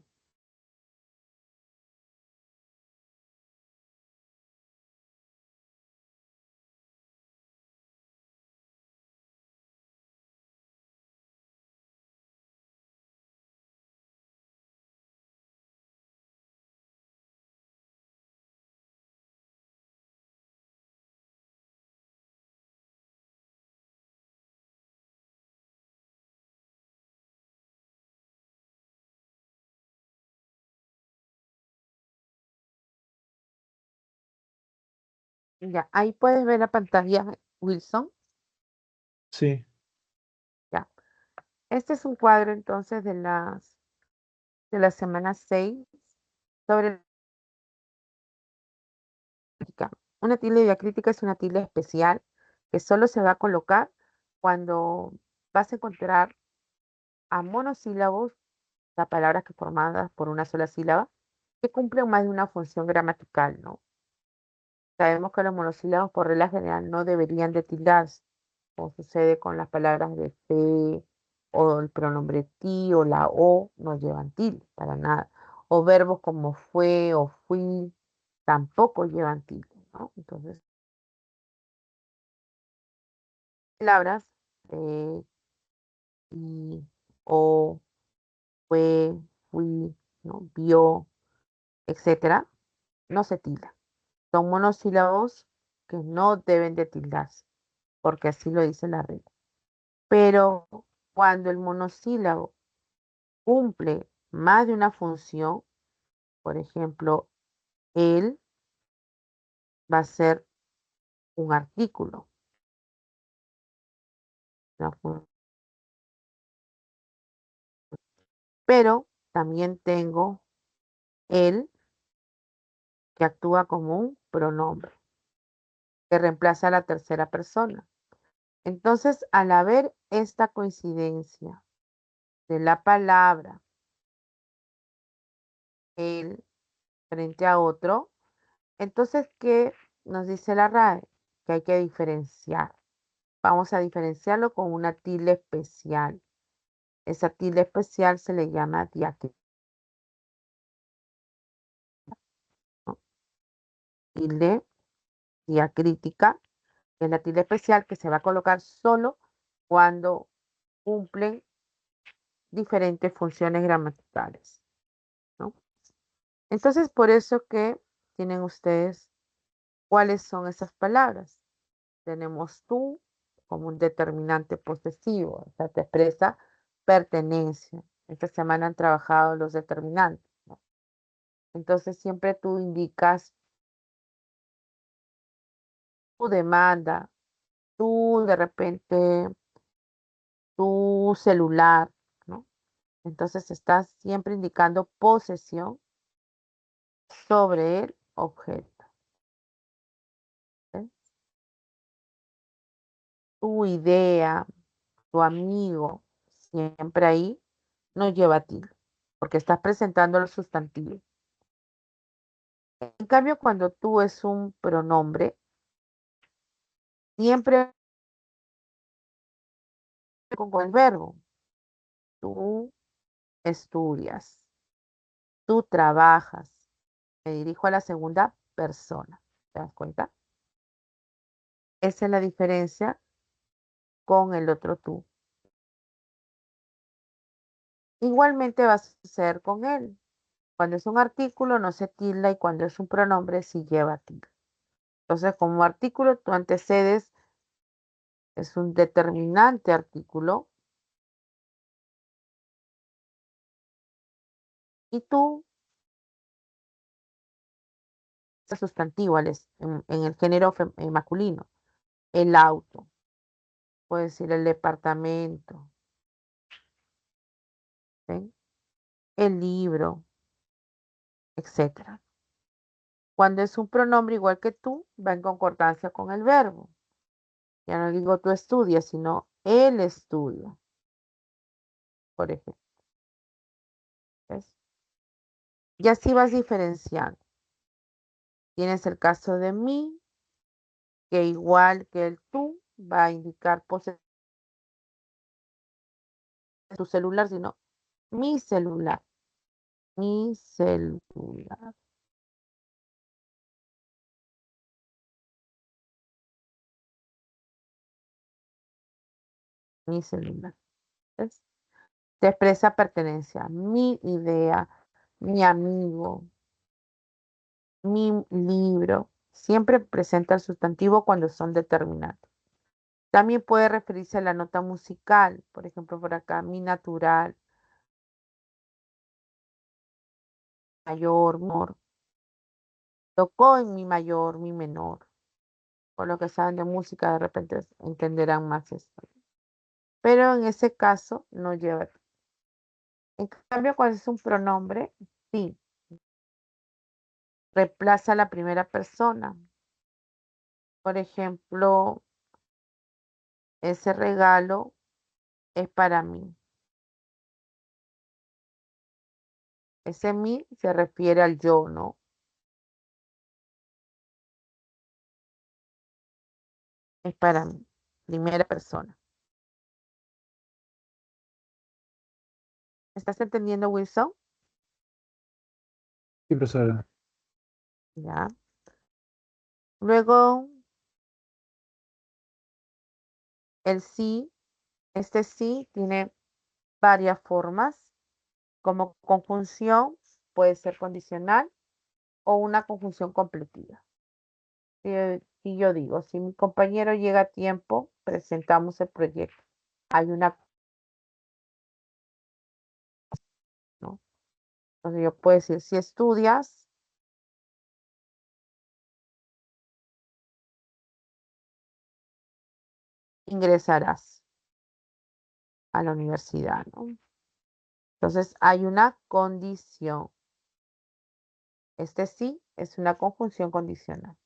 A: Ya, ahí puedes ver la pantalla, Wilson.
C: Sí,
A: Ya. Este es un cuadro entonces de la semana 6 sobre crítica. Una tilde diacrítica es una tilde especial que solo se va a colocar cuando vas a encontrar a monosílabos, las palabras que formadas por una sola sílaba, que cumplen más de una función gramatical, ¿no? Sabemos que los monosílabos por regla general no deberían de tildarse, como sucede con las palabras de fe o el pronombre ti o la o, no llevan tilde para nada. O verbos como fue o fui tampoco llevan tilde, ¿no? Entonces, palabras y o fue, fui, ¿no? Vio, etcétera, no se tilda. Son monosílabos que no deben de tildarse, porque así lo dice la regla. Pero cuando el monosílabo cumple más de una función, por ejemplo, él va a ser un artículo. Una pero también tengo él que actúa como un pronombre, que reemplaza a la tercera persona. Entonces, al haber esta coincidencia de la palabra él frente a otro, entonces, ¿qué nos dice la RAE? Que hay que diferenciar. Vamos a diferenciarlo con una tilde especial. Esa tilde especial se le llama diacrítica, ¿no? Tilde diacrítica es la tilde especial que se va a colocar solo cuando cumplen diferentes funciones gramaticales, ¿no? Entonces, por eso que tienen ustedes cuáles son esas palabras. Tenemos tú como un determinante posesivo, o sea, te expresa pertenencia. Esta semana han trabajado los determinantes, ¿no? Entonces, siempre tú indicas tu demanda, tú de repente, tu celular, ¿no? Entonces, estás siempre indicando posesión sobre el objeto, ¿ok? Tu idea, tu amigo, siempre ahí no lleva tilde, porque estás presentando el sustantivo. En cambio, cuando tú es un pronombre, siempre con el verbo. Tú estudias, tú trabajas. Me dirijo a la segunda persona. ¿Te das cuenta? Esa es la diferencia con el otro tú. Igualmente va a suceder con él. Cuando es un artículo no se tilda y cuando es un pronombre sí lleva tilde. Entonces, como artículo, tú antecedes, es un determinante artículo y tú es sustantivo en el género masculino. El auto, puede decir el departamento, ¿sí? El libro, etcétera. Cuando es un pronombre igual que tú, va en concordancia con el verbo. Ya no digo tú estudias, sino él estudia, por ejemplo. ¿Ves? Y así vas diferenciando. Tienes el caso de mí, que igual que el tú, va a indicar posesión de tu celular, sino mi celular, mi celular, mi celular. ¿Ves? Te expresa pertenencia, mi idea, mi amigo, mi libro. Siempre presenta el sustantivo cuando son determinantes. También puede referirse a la nota musical, por ejemplo, por acá, mi natural, mayor, menor. Tocó en mi mayor, mi menor. por lo que saben de música, de repente entenderán más esto. Pero en ese caso no lleva. En cambio, cuando es un pronombre, sí, reemplaza a la primera persona. Por ejemplo, ese regalo es para mí. Ese mí se refiere al yo, ¿no? Es para mí, primera persona. ¿Estás entendiendo, Wilson?
C: Sí, profesora.
A: Ya. Luego, el sí, este sí tiene varias formas. Como conjunción, puede ser condicional o una conjunción completiva. Si yo digo, si mi compañero llega a tiempo, presentamos el proyecto. Hay una, ¿no? Entonces yo puedo decir, si estudias, ingresarás a la universidad, ¿no? Entonces hay una condición. Este sí es una conjunción condicional.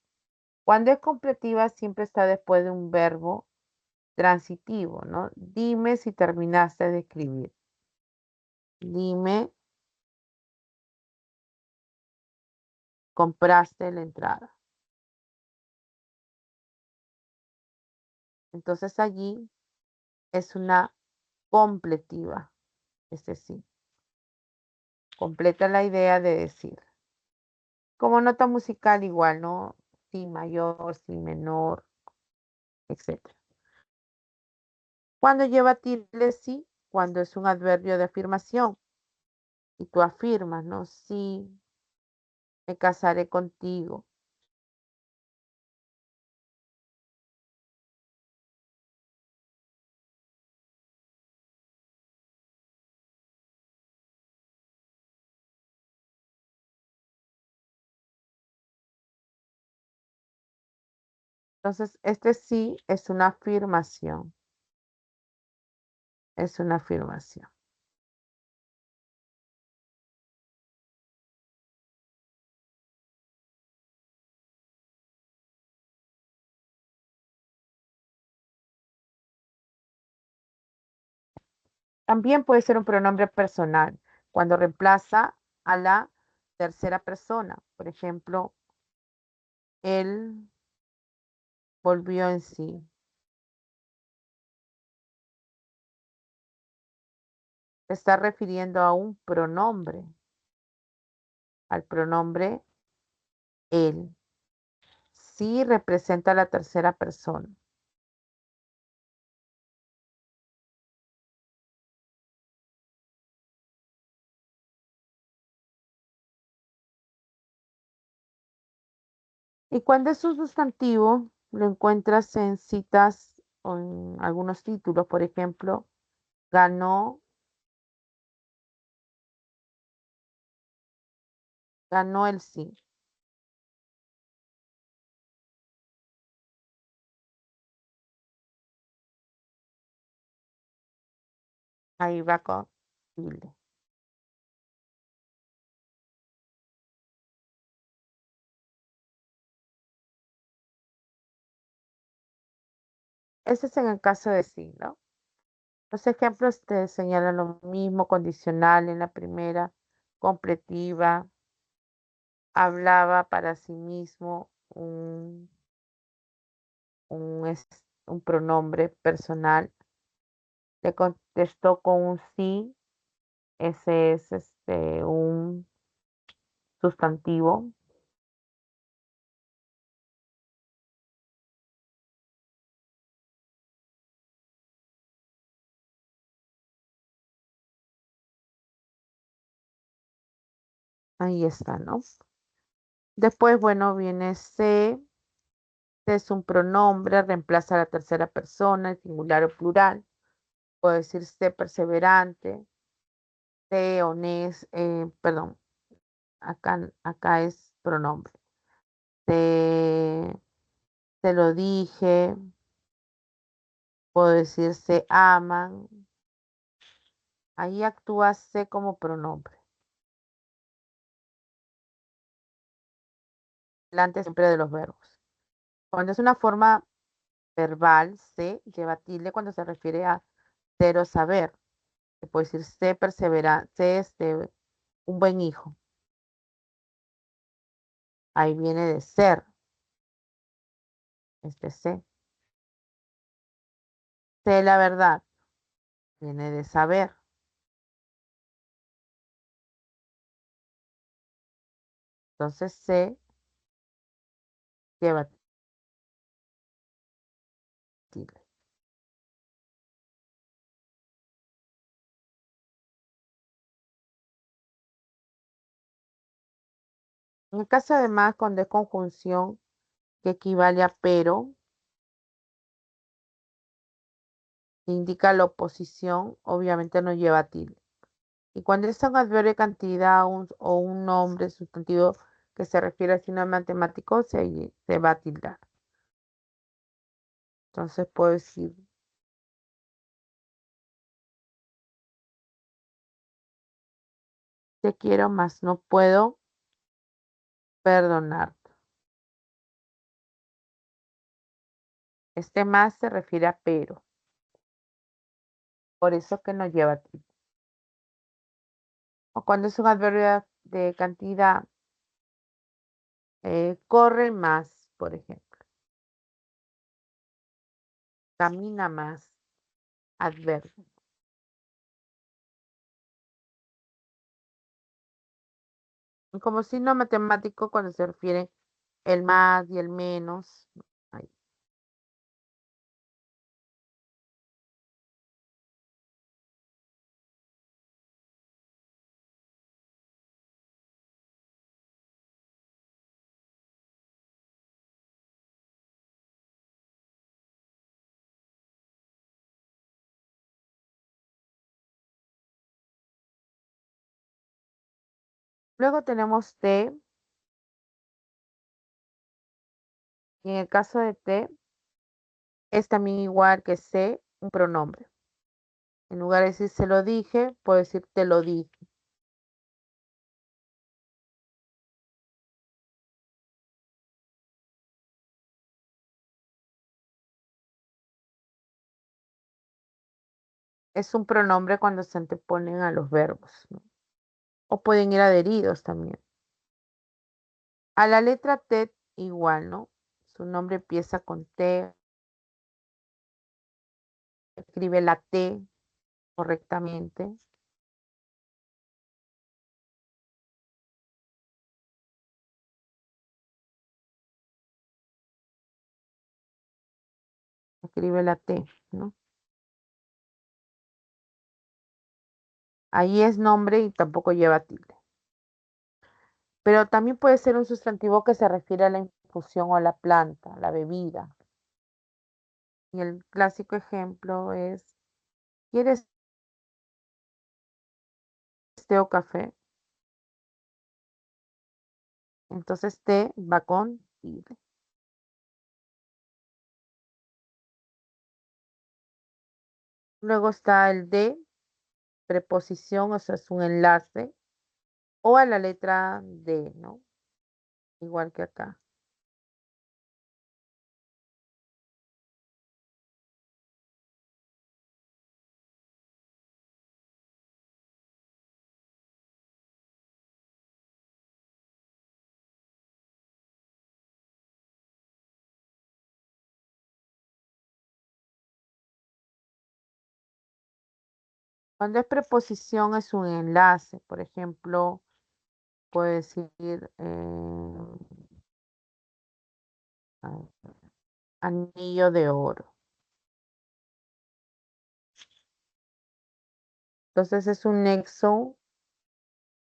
A: Cuando es completiva, siempre está después de un verbo transitivo, ¿no? Dime si terminaste de escribir. Dime, compraste la entrada. Entonces allí es una completiva. Este sí. Completa la idea de decir. Como nota musical igual, ¿no? Si mayor, si menor, etcétera. Cuando lleva tilde, sí, cuando es un adverbio de afirmación. Y tú afirmas, ¿no? Sí, me casaré contigo. Entonces, este sí es una afirmación. Es una afirmación. También puede ser un pronombre personal cuando reemplaza a la tercera persona. Por ejemplo, él volvió en sí. Se está refiriendo a un pronombre, al pronombre él. Sí representa a la tercera persona. Y cuando es un sustantivo, lo encuentras en citas o en algunos títulos, por ejemplo, ganó, ganó el sí. Ahí va con tilde. Ese es en el caso de sí, ¿no? Los ejemplos te señalan lo mismo, condicional en la primera, completiva, hablaba para sí mismo, un pronombre personal, le contestó con un sí, ese es un sustantivo. Ahí está, ¿no? Después, bueno, viene se, es un pronombre, reemplaza a la tercera persona, en singular o plural. Puedo decir sé perseverante, sé honesto, perdón, acá es pronombre. Sé se lo dije, puedo decir se aman. Ahí actúa se como pronombre. Delante siempre de los verbos. Cuando es una forma verbal, se lleva tilde cuando se refiere a ser o saber. Se puede decir sé persevera, sé un buen hijo. Ahí viene de ser, sé. Sé la verdad, viene de saber. Entonces sé lleva tilde. En el caso además cuando es conjunción que equivale a pero, indica la oposición, obviamente no lleva tilde. Y cuando es un adverbio de cantidad o un nombre sustantivo que se refiere a signo matemático, se va a tildar. Entonces puedo decir, te quiero más, no puedo perdonarte. Este más se refiere a pero. Por eso que no lleva tilde. O cuando es un adverbio de cantidad, corre más, por ejemplo. Camina más, adverbio. Y como signo matemático cuando se refiere el más y el menos. Ahí. Luego tenemos te. Y en el caso de te, es también igual que se, un pronombre. En lugar de decir se lo dije, puedo decir te lo dije. Es un pronombre cuando se anteponen a los verbos, ¿no? O pueden ir adheridos también. A la letra T igual, ¿no? Su nombre empieza con T, escribe la T correctamente. Escribe la T, ¿no? Ahí es nombre y tampoco lleva tilde. Pero también puede ser un sustantivo que se refiere a la infusión o a la planta, la bebida. Y el clásico ejemplo es, ¿quieres té o café? Entonces té va con tilde. Luego está el de, preposición, o sea, es un enlace, o a la letra D, ¿no? Igual que acá. Cuando es preposición es un enlace, por ejemplo, puedo decir a ver, anillo de oro. Entonces es un nexo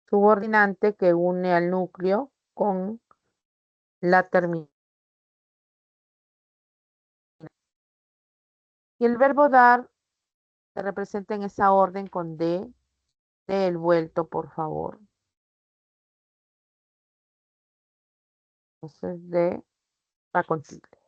A: subordinante que une al núcleo con la terminación. Y el verbo dar se representa en esa orden con D, el vuelto, por favor. Entonces D va con tilde.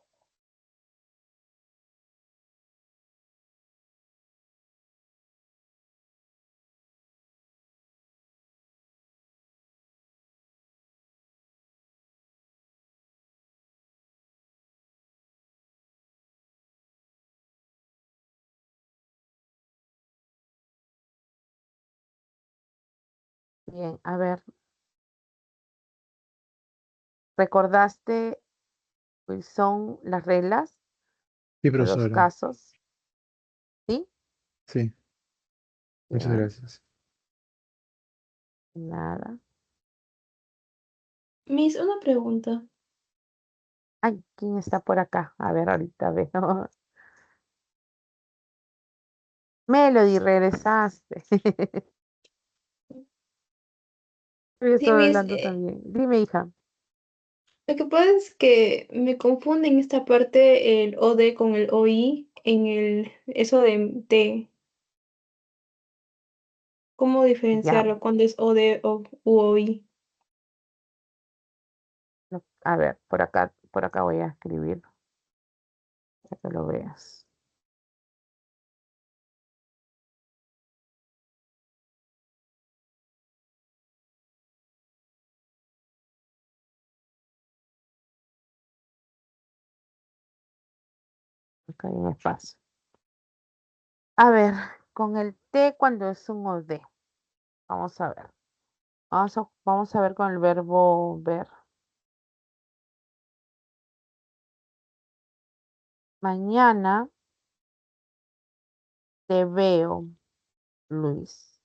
A: Bien, a ver, ¿recordaste cuáles son las reglas
C: Sí,
A: o los
C: profesora.
A: casos? ¿Sí?
C: Sí, muchas
A: Bien,
C: gracias.
A: nada.
B: Miss, una pregunta.
A: Ay, ¿quién está por acá? A ver, ahorita veo. Melody, regresaste. Yo
B: Sí,
A: estoy
B: Miss,
A: hablando también. Dime, hija.
B: lo que pasa es que me confunden esta parte el OD con el OI en el eso de T. ¿Cómo
A: Ya,
B: diferenciarlo cuando es OD o u OI?
A: a ver, por acá voy a escribir para que lo veas. Acá hay un espacio. A ver, con el T cuando es un OD. Vamos a ver. Vamos a ver con el verbo ver. Mañana te veo, Luis.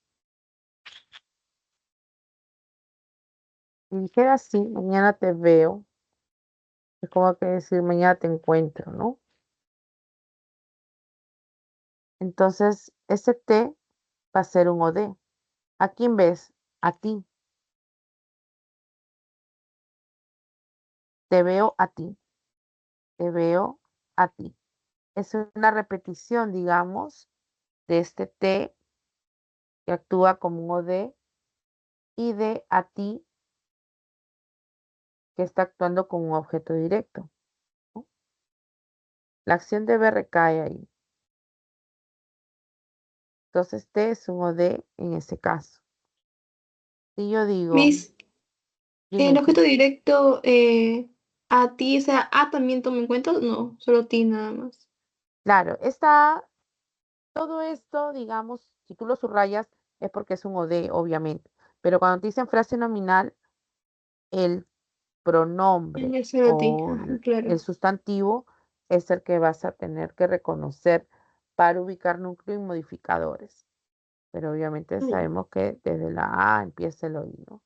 A: Si dijera así, mañana te veo, es como que decir mañana te encuentro, ¿no? Entonces, ese T va a ser un OD. ¿A quién ves? A ti. Te veo a ti. Te veo a ti. Es una repetición, digamos, de este T que actúa como un OD y de a ti que está actuando como un objeto directo, ¿no? La acción de ver recae ahí. Entonces T es un OD en ese caso. Si yo digo,
B: Miss,
A: dime
B: el
A: hija,
B: objeto directo a ti, o sea, a también toma en cuenta, no, solo ti nada más.
A: claro, todo esto, digamos, si tú lo subrayas es porque es un OD, obviamente. Pero cuando te dicen frase nominal, el pronombre
B: Es solo ti,
A: o
B: ajá,
A: el
B: claro.
A: sustantivo es el que vas a tener que reconocer para ubicar núcleo y modificadores. Pero obviamente
B: Ah, ya.
A: sabemos que desde la A empieza el OI, ¿no?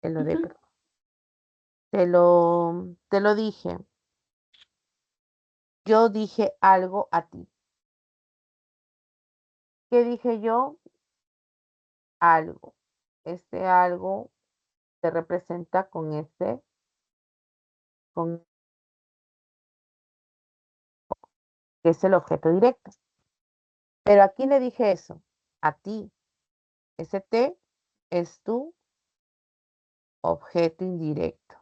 A: El OD,
B: Ujú.
A: perdón. Te lo dije. Yo dije algo a ti. ¿Qué dije yo? Algo. Este algo se representa con con que es el objeto directo. Pero ¿a quién le dije eso? A ti. Ese T es tu objeto indirecto.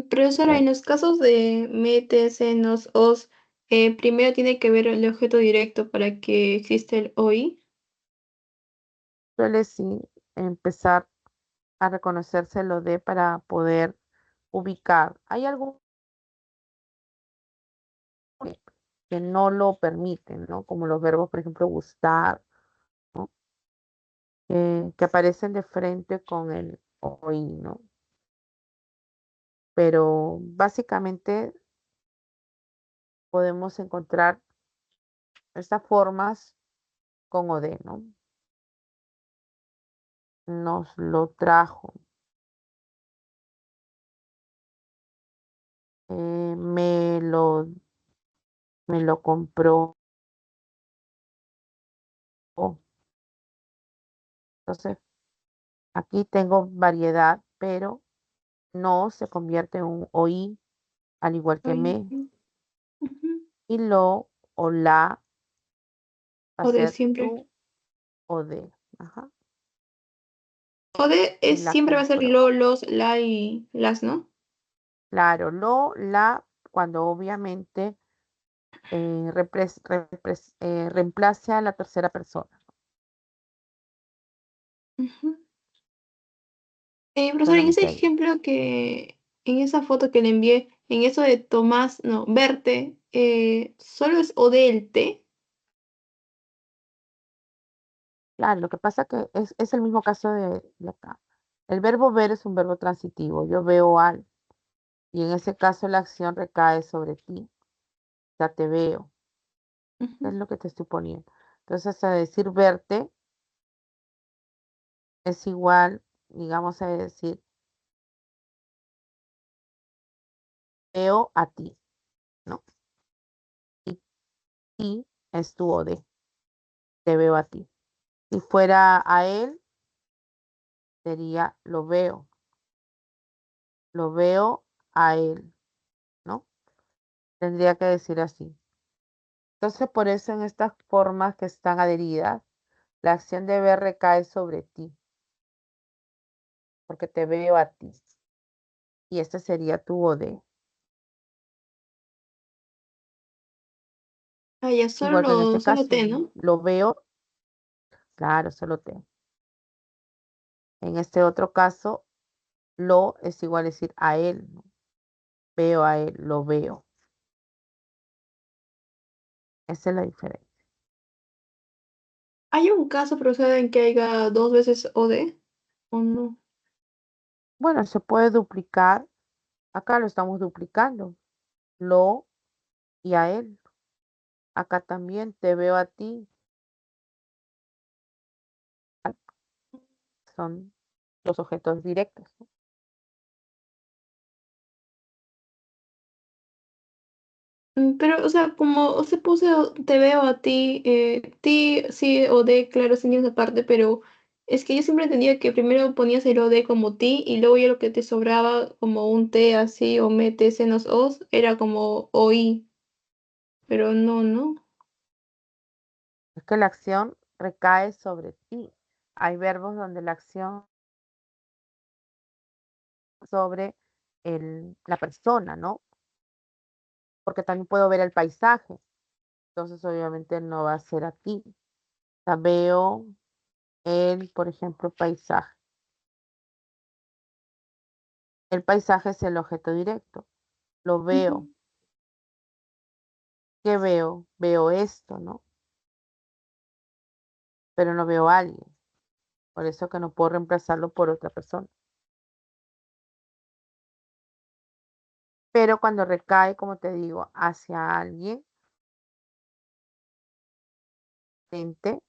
B: Profesora, en
A: ¿Ok?
B: los casos de metes, senos, os, primero tiene que ver el objeto directo para que exista el OI.
A: Suele sí empezar a reconocérselo de para poder ubicar. Hay algo que no lo permiten, ¿no? Como los verbos, por ejemplo, gustar, ¿no? Que aparecen de frente con el OI, ¿no? Pero básicamente podemos encontrar estas formas con OD, ¿no? Nos lo trajo, eh, me lo, me lo compró. Entonces, aquí tengo variedad, pero no se convierte en un OI, al igual que
B: OI.
A: me,
B: Ujú.
A: y lo o la va a
B: O de
A: ser
B: siempre.
A: tú o de. Ajá,
B: O de
A: me la
B: siempre va a ser
A: compró.
B: lo, los, la y las, ¿no?
A: Claro, cuando obviamente reemplace a la tercera persona.
B: Ujú. Profesor, en ese
A: Solamente ahí.
B: ejemplo en esa foto que le envié, en eso de Tomás, no, verte, solo es O del T.
A: Claro, lo que pasa que es el mismo caso de acá. El verbo ver es un verbo transitivo. Yo veo al, y en ese caso la acción recae sobre ti. O sea, te veo. Es
B: Ujú.
A: lo que te estoy poniendo. Entonces, a decir verte es igual, digamos, a decir veo a ti, ¿no? Y es tu o de, te veo a ti. Si fuera a él, sería lo veo a él, ¿no? Tendría que decir así. Entonces, por eso en estas formas que están adheridas, la acción de ver recae sobre ti, porque te veo a ti. Y este sería tu o de.
B: Ah, ya,
A: Igual que en este
B: solo
A: caso,
B: T,
A: ¿no?
B: ¿no?
A: Lo veo, claro, solo te. En este otro caso, lo es igual a decir a él, ¿no? Veo a él, lo veo. Esa es la diferencia.
B: ¿Hay un caso, profesor, en que haya dos veces OD o no?
A: Bueno, se puede duplicar. Acá lo estamos duplicando. Lo y a él. Acá también te veo a ti. Son los objetos directos, ¿no?
B: Pero, o sea, como se puse te veo a ti, ti, sí, o de, claro, sí, esa parte, pero es que yo siempre entendía que primero ponías el o de como ti y luego ya lo que te sobraba como un t así o metes en los os era como oí, pero no, ¿no?
A: Es que la acción recae sobre ti. Hay verbos donde la acción sobre la persona, ¿no? Porque también puedo ver el paisaje. Entonces, obviamente, no va a ser a ti. O sea, veo por ejemplo, paisaje. El paisaje es el objeto directo. Lo veo.
B: Ujú.
A: ¿Qué veo? Veo esto, ¿no? Pero no veo a alguien. Por eso que no puedo reemplazarlo por otra persona. Pero cuando recae, como te digo, hacia alguien, ente,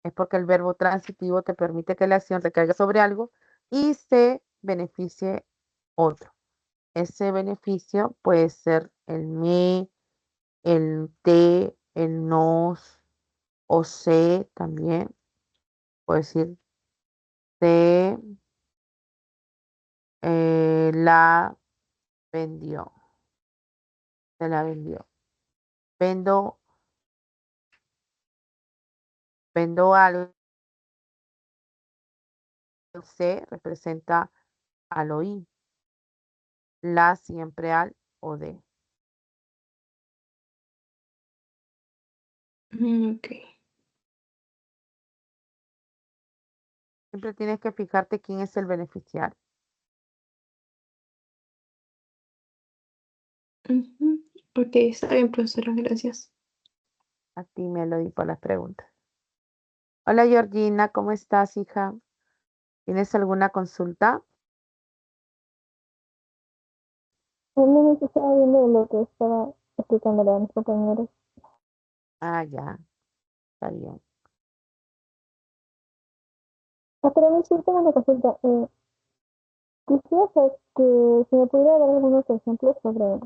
A: es porque el verbo transitivo te permite que la acción recaiga sobre algo y se beneficie otro. Ese beneficio puede ser el me, el te, el nos o se también. Puedo decir se la vendió, se la vendió. Vendo, vendo algo, se representa al oír, la siempre al o de.
B: Ok.
A: Siempre tienes que fijarte quién es el beneficiario.
B: Ujú. Ok, está bien, profesora, gracias.
A: A ti, Melody, por las preguntas. Hola, Georgina, ¿cómo estás, hija? ¿Tienes alguna consulta?
D: Realmente estaba viendo lo que estaba explicando a mis compañeros.
A: Ah, ya, está bien.
D: Ah, pero me surge una consulta. Quisiera saber que si me pudiera dar algunos ejemplos sobre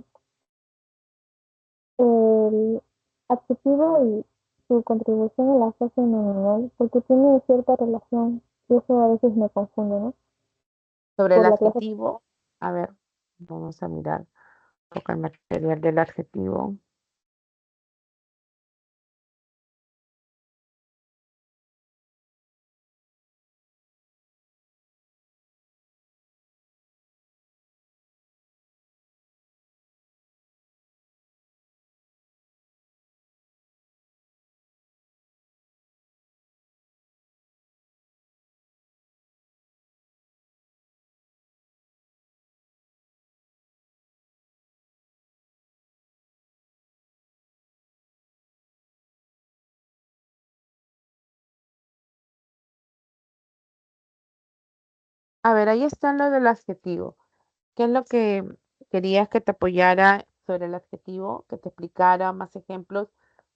D: el adjetivo y su contribución a la frase nominal, porque tiene cierta relación y eso a veces me confunde, ¿no?
A: Sobre el
D: Por la clase.
A: adjetivo, a ver, vamos a mirar un poco el material del adjetivo. A ver, ahí está lo del adjetivo. ¿Qué es lo que querías que te apoyara sobre el adjetivo? Que te explicara más ejemplos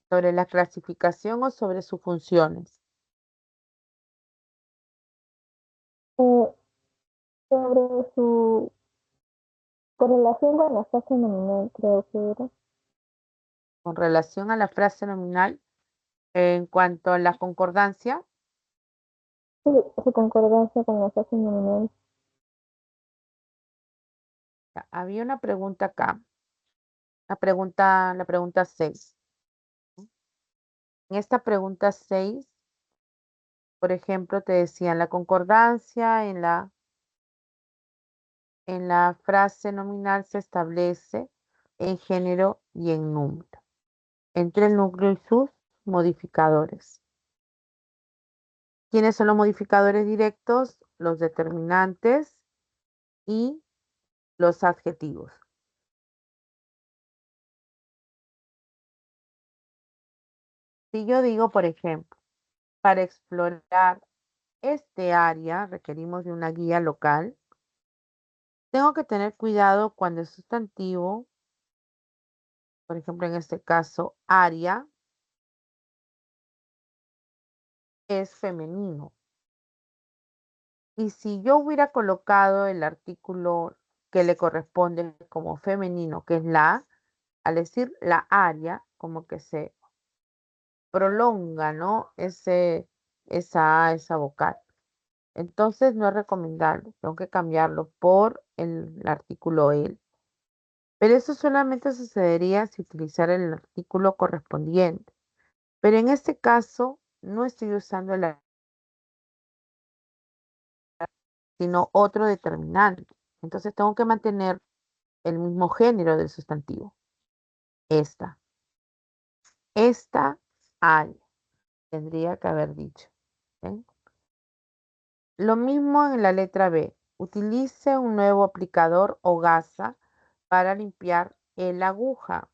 A: sobre la clasificación o sobre sus funciones.
D: Eh, sobre su correlación con la frase nominal, creo que era.
A: Con relación a la frase nominal, en cuanto a la concordancia,
D: Sí, su concordancia con la frase nominal.
A: había una pregunta acá, la pregunta 6. En esta pregunta 6, por ejemplo, te decían la concordancia en la frase nominal se establece en género y en número, entre el núcleo y sus modificadores. ¿Quiénes son los modificadores directos? Los determinantes y los adjetivos. Si yo digo, por ejemplo, para explorar este área requerimos de una guía local, tengo que tener cuidado cuando el sustantivo, por ejemplo, en este caso, área, es femenino. Y si yo hubiera colocado el artículo que le corresponde como femenino, que es la, al decir la área, como que se prolonga, ¿no? Esa vocal. Entonces no es recomendable, tengo que cambiarlo por el artículo el. Pero eso solamente sucedería si utilizara el artículo correspondiente. Pero en este caso no estoy usando sino otro determinante. Entonces tengo que mantener el mismo género del sustantivo. Esta área, tendría que haber dicho. ¿Ok? Lo mismo en la letra B. Utilice un nuevo aplicador o gasa para limpiar el aguja.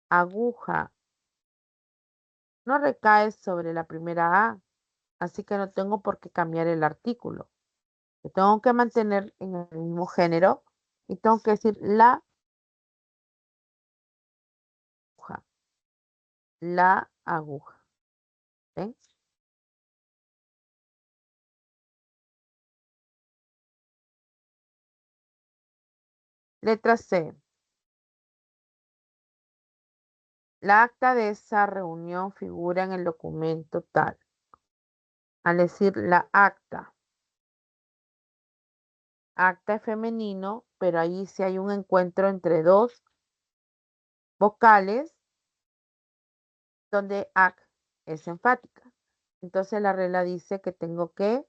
A: Aguja no recae sobre la primera A, así que no tengo por qué cambiar el artículo. Lo tengo que mantener en el mismo género y tengo que decir la aguja. La aguja. ¿Ok? Letra C. La acta de esa reunión figura en el documento tal. Al decir la acta es femenino, pero ahí sí hay un encuentro entre dos vocales donde ac es enfática. Entonces la regla dice que tengo que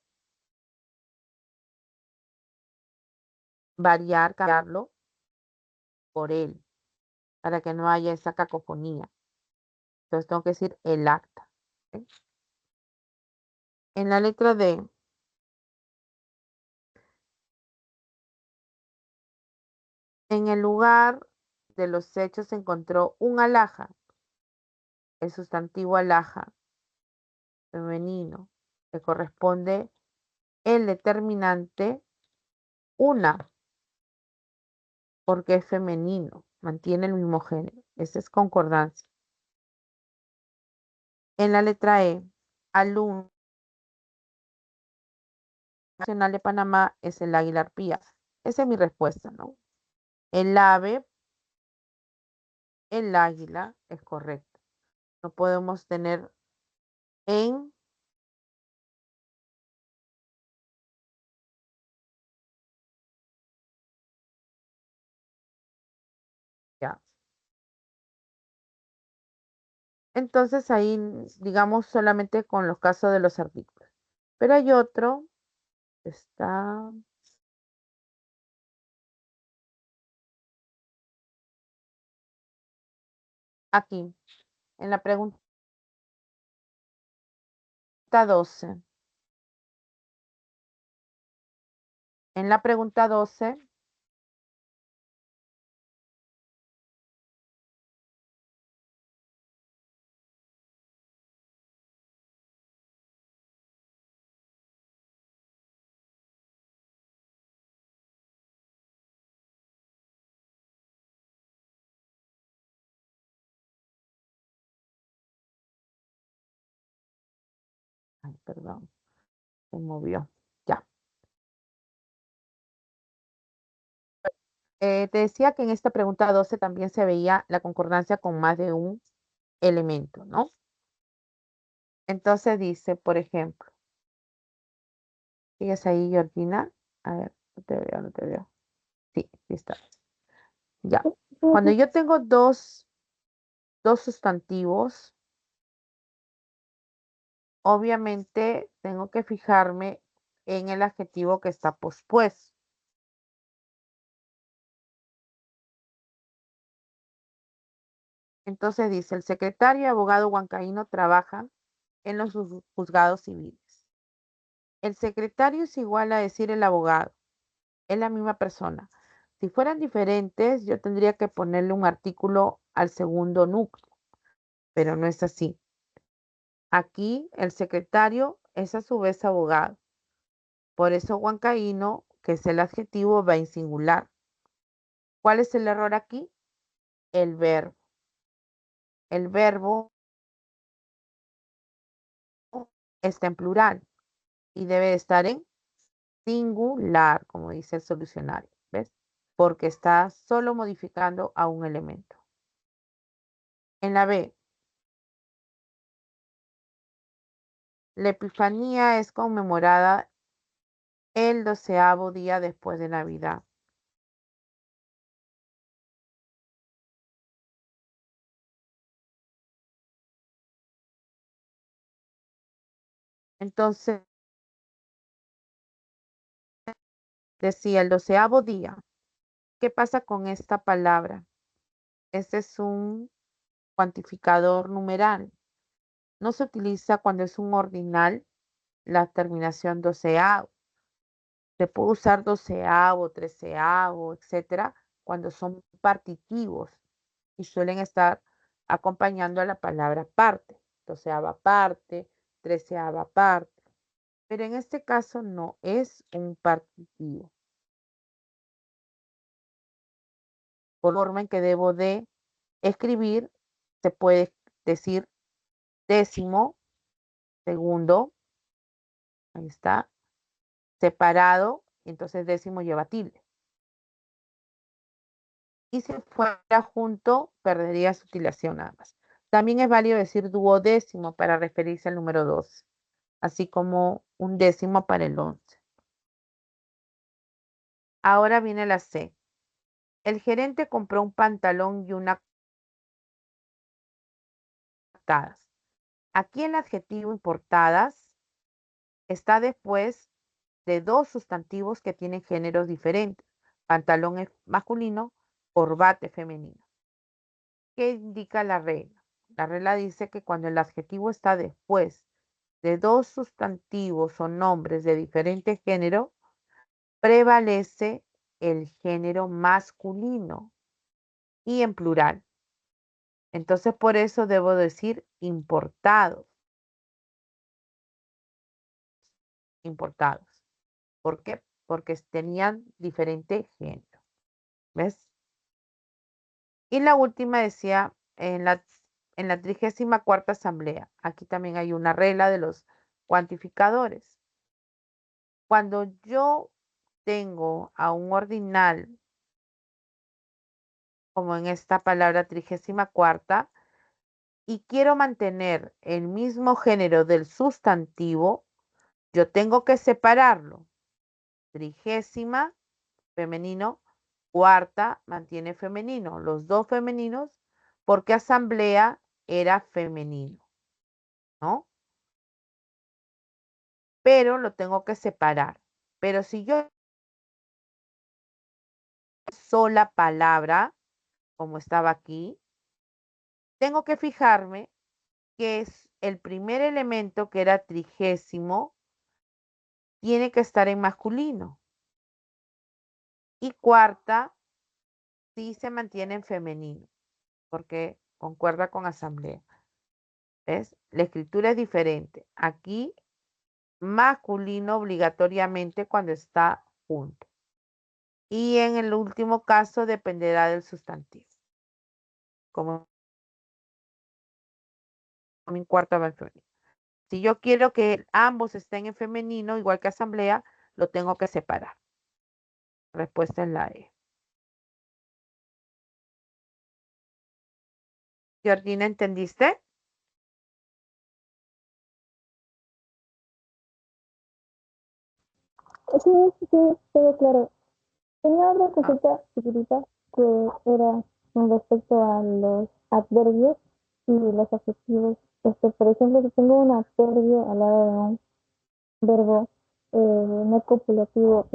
A: cambiarlo por él, para que no haya esa cacofonía. Entonces tengo que decir el acta. ¿Ok? En la letra D, en el lugar de los hechos se encontró un alhaja, el sustantivo alhaja femenino, le corresponde el determinante una, porque es femenino, mantiene el mismo género. Esa es concordancia. En la letra E, alumno nacional de Panamá es el águila arpía. Esa es mi respuesta, ¿no? El ave, el águila, es correcto. No podemos tener en, ya. Entonces ahí, digamos, solamente con los casos de los artículos. Pero hay otro, está aquí, en la pregunta 12. En la pregunta 12, Ay, perdón, se movió. Ya. Te decía que en esta pregunta 12 también se veía la concordancia con más de un elemento, ¿no? Entonces dice, por ejemplo, ¿sigues ahí, Georgina? A ver, no te veo, no te veo. Sí, sí está. Ya. Cuando yo tengo dos sustantivos, obviamente tengo que fijarme en el adjetivo que está pospuesto. Entonces dice, el secretario y abogado huancaíno trabajan en los juzgados civiles. El secretario es igual a decir el abogado. Es la misma persona. Si fueran diferentes, yo tendría que ponerle un artículo al segundo núcleo, pero no es así. Aquí el secretario es a su vez abogado. Por eso huancaíno, que es el adjetivo, va en singular. ¿Cuál es el error aquí? El verbo. El verbo está en plural y debe estar en singular, como dice el solucionario. ¿Ves? Porque está solo modificando a un elemento. En la B, la Epifanía es conmemorada el 12º día después de Navidad. Entonces, decía el 12º día. ¿Qué pasa con esta palabra? Este es un cuantificador numeral. No se utiliza cuando es un ordinal la terminación 12º. Se puede usar 12º, 13º, etcétera, cuando son partitivos y suelen estar acompañando a la palabra parte. 12ª parte, 13ª parte. Pero en este caso no es un partitivo. Por forma en que debo de escribir, se puede decir décimo, segundo, ahí está, separado, entonces décimo lleva tilde. Y si fuera junto, perdería su utilización nada más. También es válido decir duodécimo para referirse al número 12, así como un décimo para el 11. Ahora viene la C. El gerente compró un pantalón y una importadas. Aquí el adjetivo importadas está después de dos sustantivos que tienen géneros diferentes. Pantalón es masculino, corbata es femenino. ¿Qué indica la regla? La regla dice que cuando el adjetivo está después de dos sustantivos o nombres de diferente género, prevalece el género masculino y en plural. Entonces, por eso debo decir importados. Importados. ¿Por qué? Porque tenían diferente género. ¿Ves? Y la última decía en la 34ª asamblea. Aquí también hay una regla de los cuantificadores. Cuando yo tengo a un ordinal, como en esta palabra 34ª, y quiero mantener el mismo género del sustantivo, yo tengo que separarlo. 30ª, femenino, cuarta mantiene femenino, los dos femeninos, porque asamblea era femenino, ¿no? Pero lo tengo que separar. Pero si yo sola palabra, como estaba aquí, tengo que fijarme que es el primer elemento, que era 30º, tiene que estar en masculino. Y cuarta sí se mantiene en femenino, porque concuerda con asamblea. ¿Ves? La escritura es diferente. Aquí masculino obligatoriamente cuando está junto. Y en el último caso dependerá del sustantivo. Como en cuarta va el femenino. Si yo quiero que ambos estén en femenino, igual que asamblea, lo tengo que separar. Respuesta en la E. Georgina, ¿entendiste?
D: Sí, sí, todo claro. Tenía otra
A: Ah,
D: cosita chiquitita que era con respecto a los adverbios y los adjetivos. Por ejemplo, si tengo un adverbio al lado de un verbo no copulativo,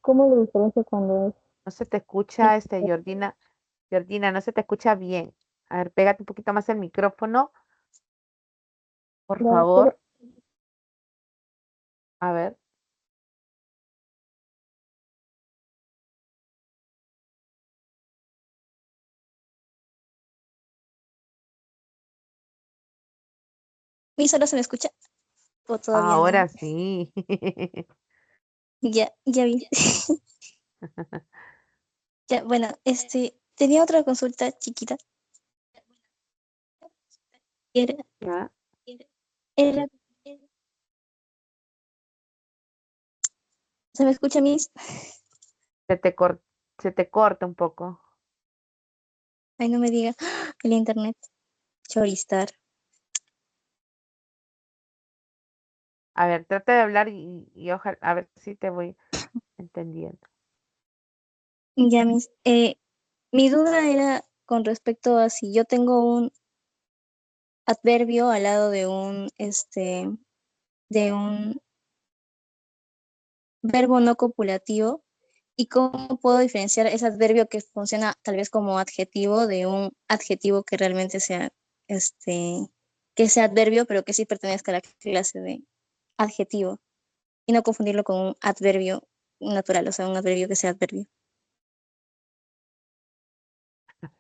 D: ¿cómo lo diferencio cuando es
A: no se te escucha, Georgina. Georgina, no se te escucha bien. A ver, pégate un poquito más el micrófono, por
D: de- pero
A: favor. A ver.
E: ¿Mi solo se me escucha? ¿O todavía no?
A: Ahora sí.
E: Ya vi. Ya, bueno, tenía otra consulta chiquita. Era,
A: Ya.
E: era, ¿se me escucha, Miss?
A: Se te, cor- se te corta un poco.
E: Ay, no me diga. El internet. Choristar.
A: A ver, trata de hablar y ojalá, a ver si te voy entendiendo.
E: Ya, Miss. Mi duda era con respecto a si yo tengo un adverbio al lado de un verbo no copulativo. ¿Y cómo puedo diferenciar ese adverbio que funciona tal vez como adjetivo de un adjetivo que realmente sea, que sea adverbio, pero que sí pertenezca a la clase de adjetivo? Y no confundirlo con un adverbio natural, o sea, un adverbio que sea adverbio.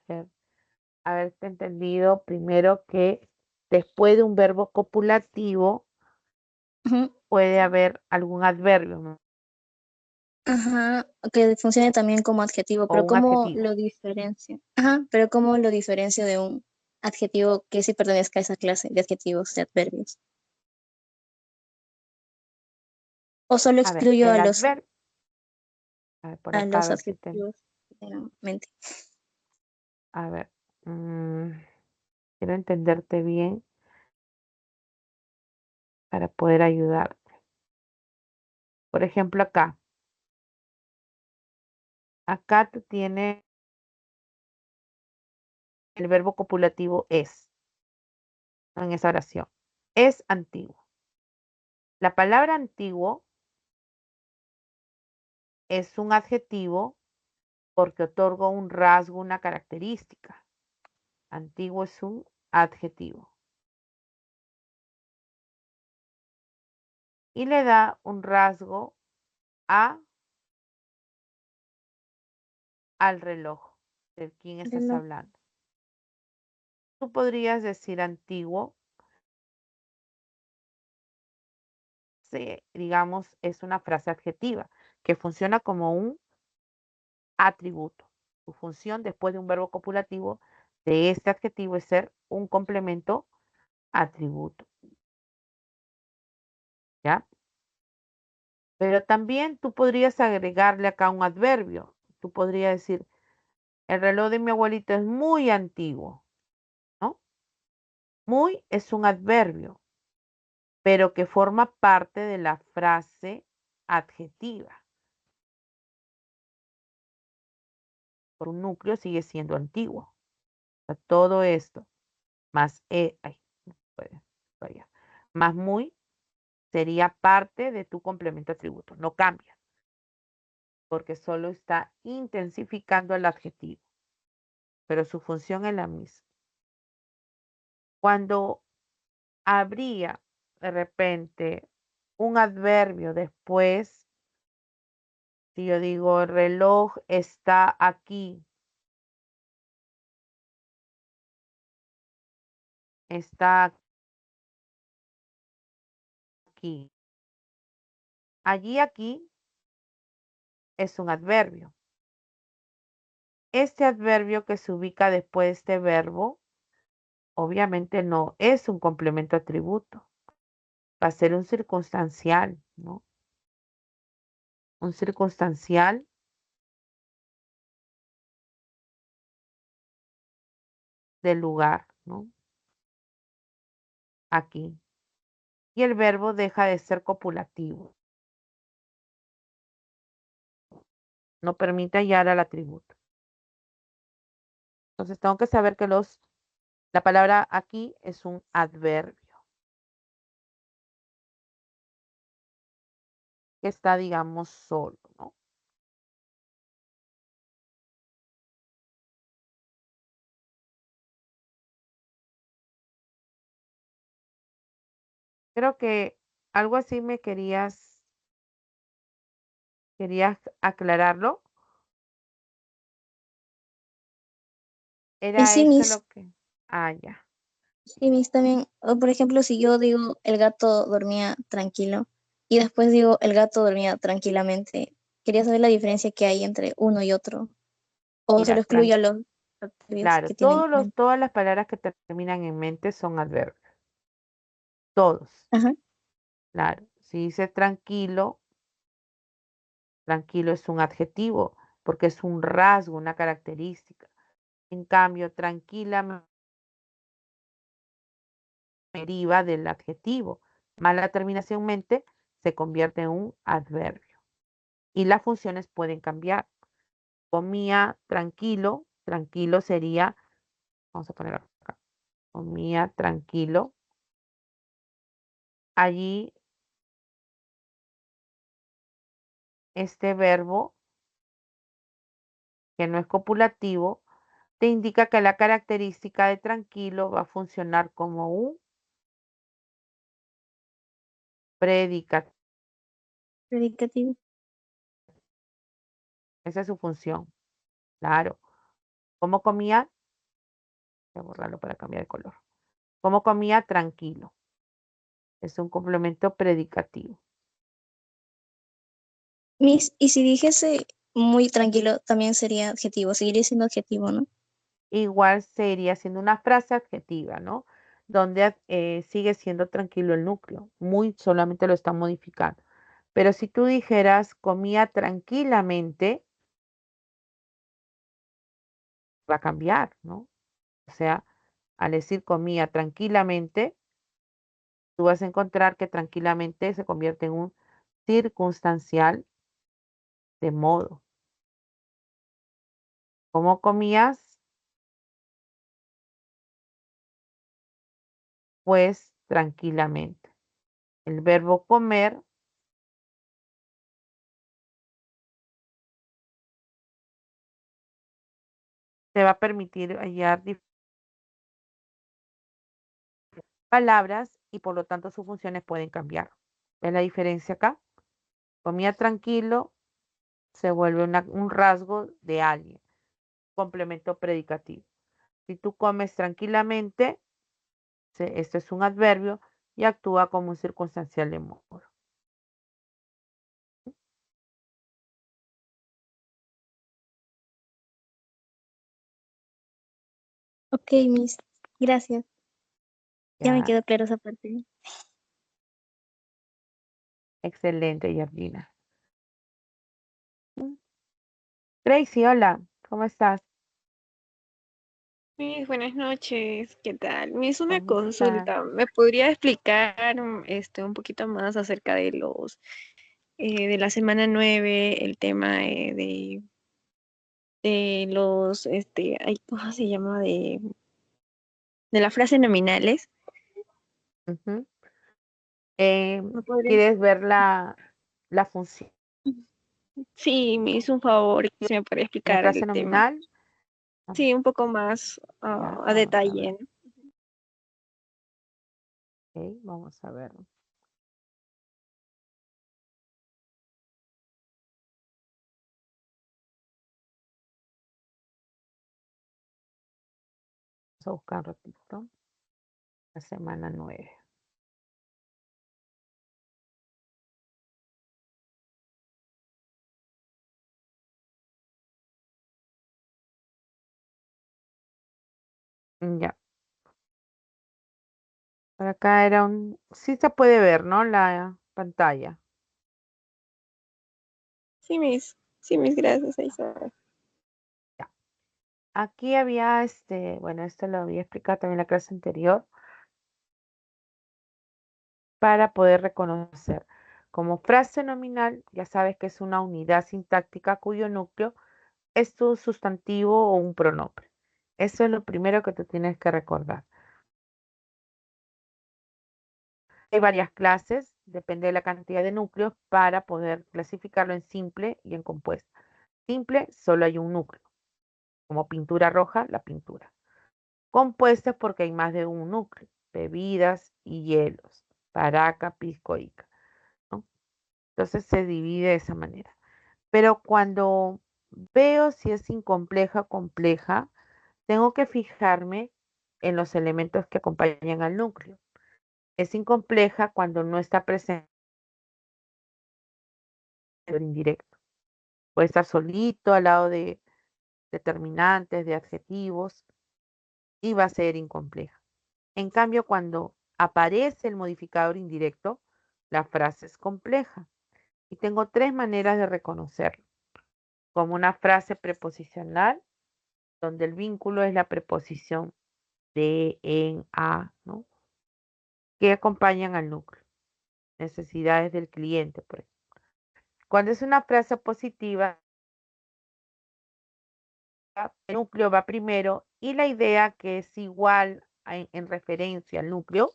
A: Ver, haberte entendido primero que después de un verbo copulativo
E: Ujú.
A: puede haber algún adverbio, ¿no?
E: Ajá, que funcione también como adjetivo,
A: O
E: pero
A: un
E: ¿cómo
A: adjetivo.
E: lo diferencio? Ajá, pero ¿cómo lo diferencio de un adjetivo que sí pertenezca a esa clase de adjetivos, de adverbios? ¿O solo
A: A ver,
E: excluyo
A: el adverbio. A ver, por
E: a
A: acá, a
E: los
A: ver si te.
E: adjetivos de la mente?
A: A ver. Quiero entenderte bien para poder ayudarte. Por ejemplo, acá. Acá tú tienes el verbo copulativo es, ¿no? En esa oración. Es antiguo. La palabra antiguo es un adjetivo porque otorga un rasgo, una característica. Antiguo es un adjetivo. Y le da un rasgo a al reloj del quien estás
E: Reloj.
A: hablando. Tú podrías decir antiguo, digamos, es una frase adjetiva que funciona como un atributo. Su función después de un verbo copulativo de este adjetivo es ser un complemento atributo. ¿Ya? Pero también tú podrías agregarle acá un adverbio. Tú podrías decir, el reloj de mi abuelito es muy antiguo, ¿no? Muy es un adverbio, pero que forma parte de la frase adjetiva. Por un núcleo sigue siendo antiguo. O sea, todo esto, más no puede, vaya, más muy, sería parte de tu complemento atributo. No cambia, porque solo está intensificando el adjetivo, pero su función es la misma. Cuando habría de repente un adverbio después, si yo digo el reloj está está aquí. Allí, aquí es un adverbio. Este adverbio que se ubica después de este verbo, obviamente no es un complemento atributo, Va a ser un circunstancial, ¿no? Un circunstancial del lugar, ¿no? Aquí. Y el verbo deja de ser copulativo. No permite hallar al atributo. Entonces tengo que saber que la palabra aquí es un adverbio. Que está, digamos, solo, ¿no? Creo que algo así me querías aclararlo.
E: Y
A: Era
E: sí,
A: eso
E: Miss,
A: lo que... Ah, ya.
E: sí, Miss también. O por ejemplo, si yo digo el gato dormía tranquilo y después digo el gato dormía tranquilamente, quería saber la diferencia que hay entre uno y otro. O
A: Mira,
E: solo excluyo a los adverbios
A: claro,
E: que tienen.
A: todas las palabras que terminan en mente son adverbios. Todos.
E: Ajá.
A: Claro. Si dice tranquilo, tranquilo es un adjetivo, porque es un rasgo, una característica. En cambio, tranquila me deriva del adjetivo, más la terminación mente se convierte en un adverbio. Y las funciones pueden cambiar. Comía tranquilo, tranquilo sería, vamos a poner acá, comía tranquilo. Allí este verbo, que no es copulativo, te indica que la característica de tranquilo va a funcionar como un predicativo.
E: Predicativo.
A: Esa es su función. Claro. ¿Cómo comía? Voy a borrarlo para cambiar de color. ¿Cómo comía? Tranquilo. Es un complemento predicativo.
E: Miss, y si dijese muy tranquilo, también sería adjetivo, seguiría siendo adjetivo, ¿no?
A: Igual sería siendo una frase adjetiva, ¿no? Donde sigue siendo tranquilo el núcleo. Muy solamente lo está modificando. Pero si tú dijeras comía tranquilamente, va a cambiar, ¿no? O sea, al decir comía tranquilamente, tú vas a encontrar que tranquilamente se convierte en un circunstancial de modo. ¿Cómo comías? Pues tranquilamente. El verbo comer te va a permitir hallar palabras y por lo tanto sus funciones pueden cambiar. ¿Ves la diferencia acá? Comía tranquilo se vuelve un rasgo de alguien, complemento predicativo. Si tú comes tranquilamente, esto es un adverbio y actúa como un circunstancial de modo.
E: Ok, Miss, gracias. Ya me
A: Ya,
E: quedó claro esa parte.
A: excelente, Georgina. Tracy, hola, ¿cómo estás?
F: Mis buenas noches, ¿qué tal? Me hizo una
A: ¿Cómo estás?
F: consulta. ¿Me podría explicar un poquito más acerca de de la semana 9, el tema de los ay, ¿cómo se llama? De las frases nominales?
A: Ujú. Eh,
F: ¿Me podría?
A: ¿Quieres ver la función
F: Sí, me hizo un favor, si me podría
A: de
F: explicar
A: frase
F: el tema.
A: nominal?
F: Sí, un poco más
A: Ya,
F: a
A: vamos a ver.
F: detalle, ¿no?
A: Ok, vamos a ver. Vamos a buscar un ratito. La semana 9. Ya. Por acá era un... Sí se puede ver, ¿no? La pantalla.
F: Sí, mis gracias, ahí está.
A: Ya. Aquí había, bueno, esto lo había explicado también en la clase anterior, para poder reconocer. Como frase nominal, ya sabes que es una unidad sintáctica cuyo núcleo es tu sustantivo o un pronombre. Eso es lo primero que tú tienes que recordar. Hay varias clases, depende de la cantidad de núcleos, para poder clasificarlo en simple y en compuesta. Simple, solo hay un núcleo, como pintura roja, la pintura. Compuesta es porque hay más de un núcleo, bebidas y hielos, paraca, pisco, ica, ¿no? Entonces se divide de esa manera. Pero cuando veo si es incompleja o compleja, tengo que fijarme en los elementos que acompañan al núcleo. Es incompleja cuando no está presente el indirecto. Puede estar solito al lado de determinantes, de adjetivos, y va a ser incompleja. En cambio, cuando aparece el modificador indirecto, la frase es compleja. Y tengo tres maneras de reconocerlo. Como una frase preposicional, donde el vínculo es la preposición de, en, a, ¿no? Que acompañan al núcleo. Necesidades del cliente, por ejemplo. Cuando es una frase positiva, el núcleo va primero y la idea que es igual en referencia al núcleo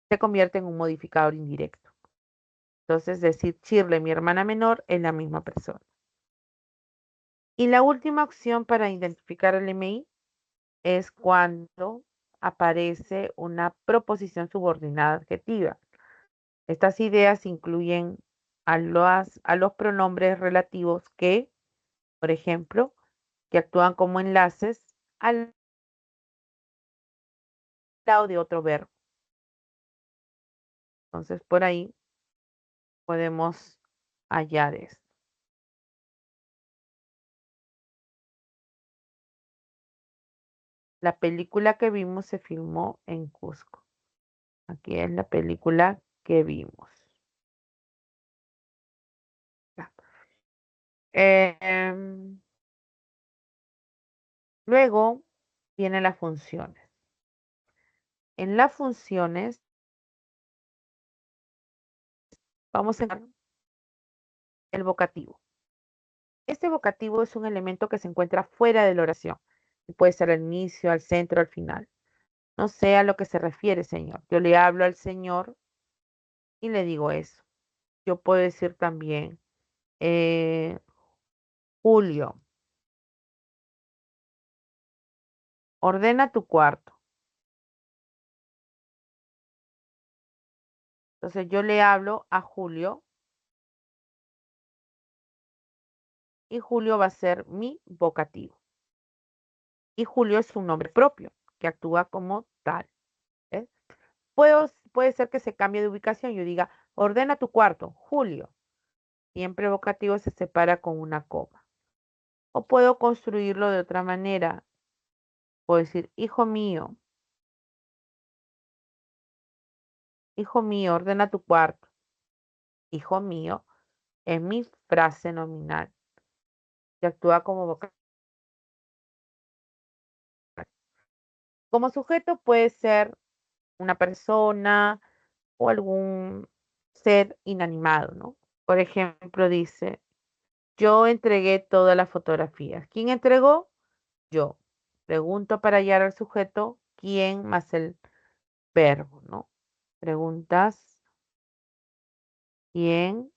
A: se convierte en un modificador indirecto. Entonces, decir Shirley, mi hermana menor, es la misma persona. Y la última opción para identificar el MI es cuando aparece una proposición subordinada adjetiva. Estas ideas incluyen a los pronombres relativos que, por ejemplo, que actúan como enlaces al lado de otro verbo. Entonces, por ahí podemos hallar esto. La película que vimos se filmó en Cusco. Aquí es la película que vimos. Ya. Em, Luego vienen las funciones. En las funciones vamos a ver el vocativo. Este vocativo es un elemento que se encuentra fuera de la oración. Y puede ser al inicio, al centro, al final. No sé a lo que se refiere, Señor. Yo le hablo al Señor y le digo eso. Yo puedo decir también, eh, Julio, ordena tu cuarto. Entonces yo le hablo a Julio y Julio va a ser mi vocativo. Y Julio es un nombre propio que actúa como tal. ¿Ves? Puede ser que se cambie de ubicación. Yo diga, ordena tu cuarto, Julio. Siempre vocativo se separa con una coma. O puedo construirlo de otra manera. Puedo decir, hijo mío, ordena tu cuarto. Hijo mío es mi frase nominal que actúa como vocativo. Como sujeto puede ser una persona o algún ser inanimado, ¿no? Por ejemplo, dice, yo entregué todas las fotografías. ¿Quién entregó? Yo. Pregunto para hallar al sujeto, ¿quién más el verbo, ¿no? Preguntas, ¿quién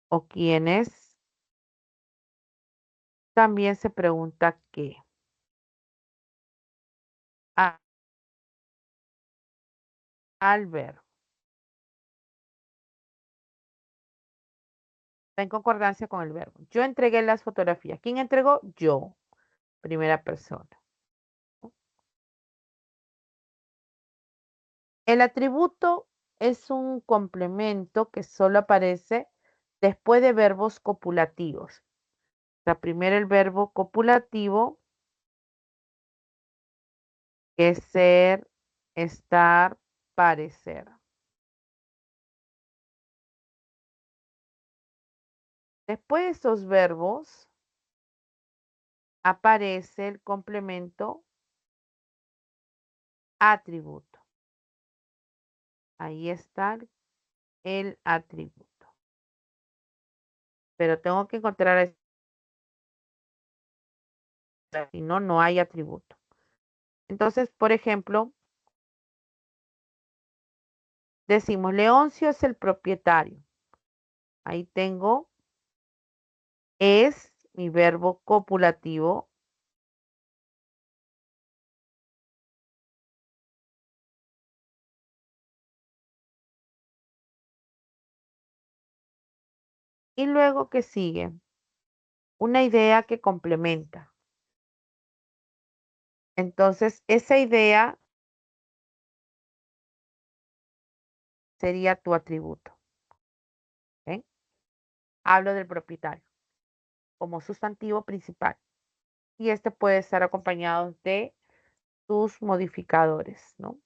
A: o quiénes? También se pregunta qué. A- Al verbo. Está en concordancia con el verbo. Yo entregué las fotografías. ¿Quién entregó? Yo. Primera persona. El atributo es un complemento que solo aparece después de verbos copulativos. O sea, primero el verbo copulativo, que es ser, estar parecer. Después de estos verbos aparece el complemento atributo. Ahí está el atributo. Pero tengo que encontrar, si no, no hay atributo. Entonces, por ejemplo, decimos, Leoncio es el propietario. Ahí tengo, es mi verbo copulativo. Y luego, ¿qué sigue? Una idea que complementa. Entonces, esa idea sería tu atributo. ¿Ok? Hablo del propietario como sustantivo principal. Y este puede estar acompañado de tus modificadores, ¿no?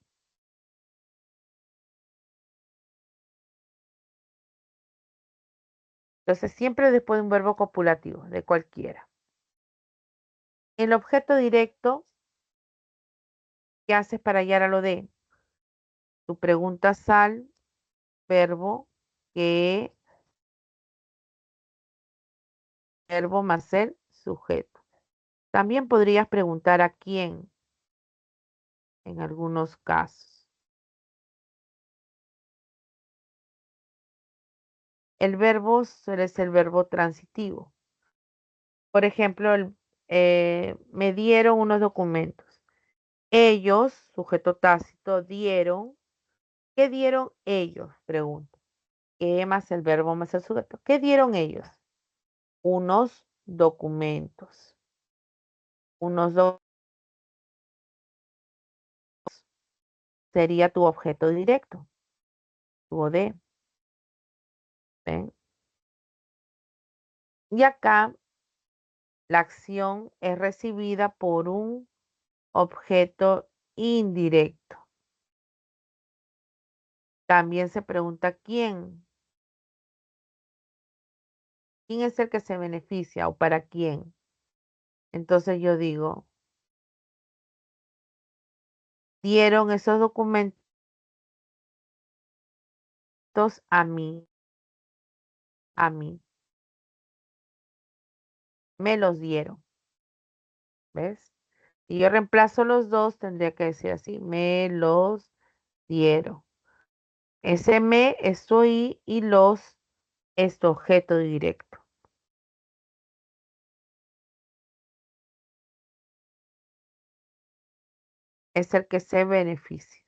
A: Entonces, siempre después de un verbo copulativo, de cualquiera. El objeto directo, ¿qué haces para hallar a lo de? Tú preguntas al verbo que, verbo más el sujeto. También podrías preguntar a quién en algunos casos. El verbo suele ser el verbo transitivo. Por ejemplo, me dieron unos documentos. Ellos, sujeto tácito, dieron. ¿Qué dieron ellos? Pregunto. ¿Qué más el verbo más el sujeto? ¿Qué dieron ellos? Unos documentos. Unos documentos sería tu objeto directo. Tu OD. ¿Ven? Y acá la acción es recibida por un objeto indirecto. También se pregunta quién. ¿Quién es el que se beneficia o para quién? Entonces yo digo, dieron esos documentos a mí, a mí. Me los dieron. ¿Ves? Si yo reemplazo los dos, tendría que decir así, me los dieron. Ese me, estoy y los es tu objeto directo. Es el que se beneficia.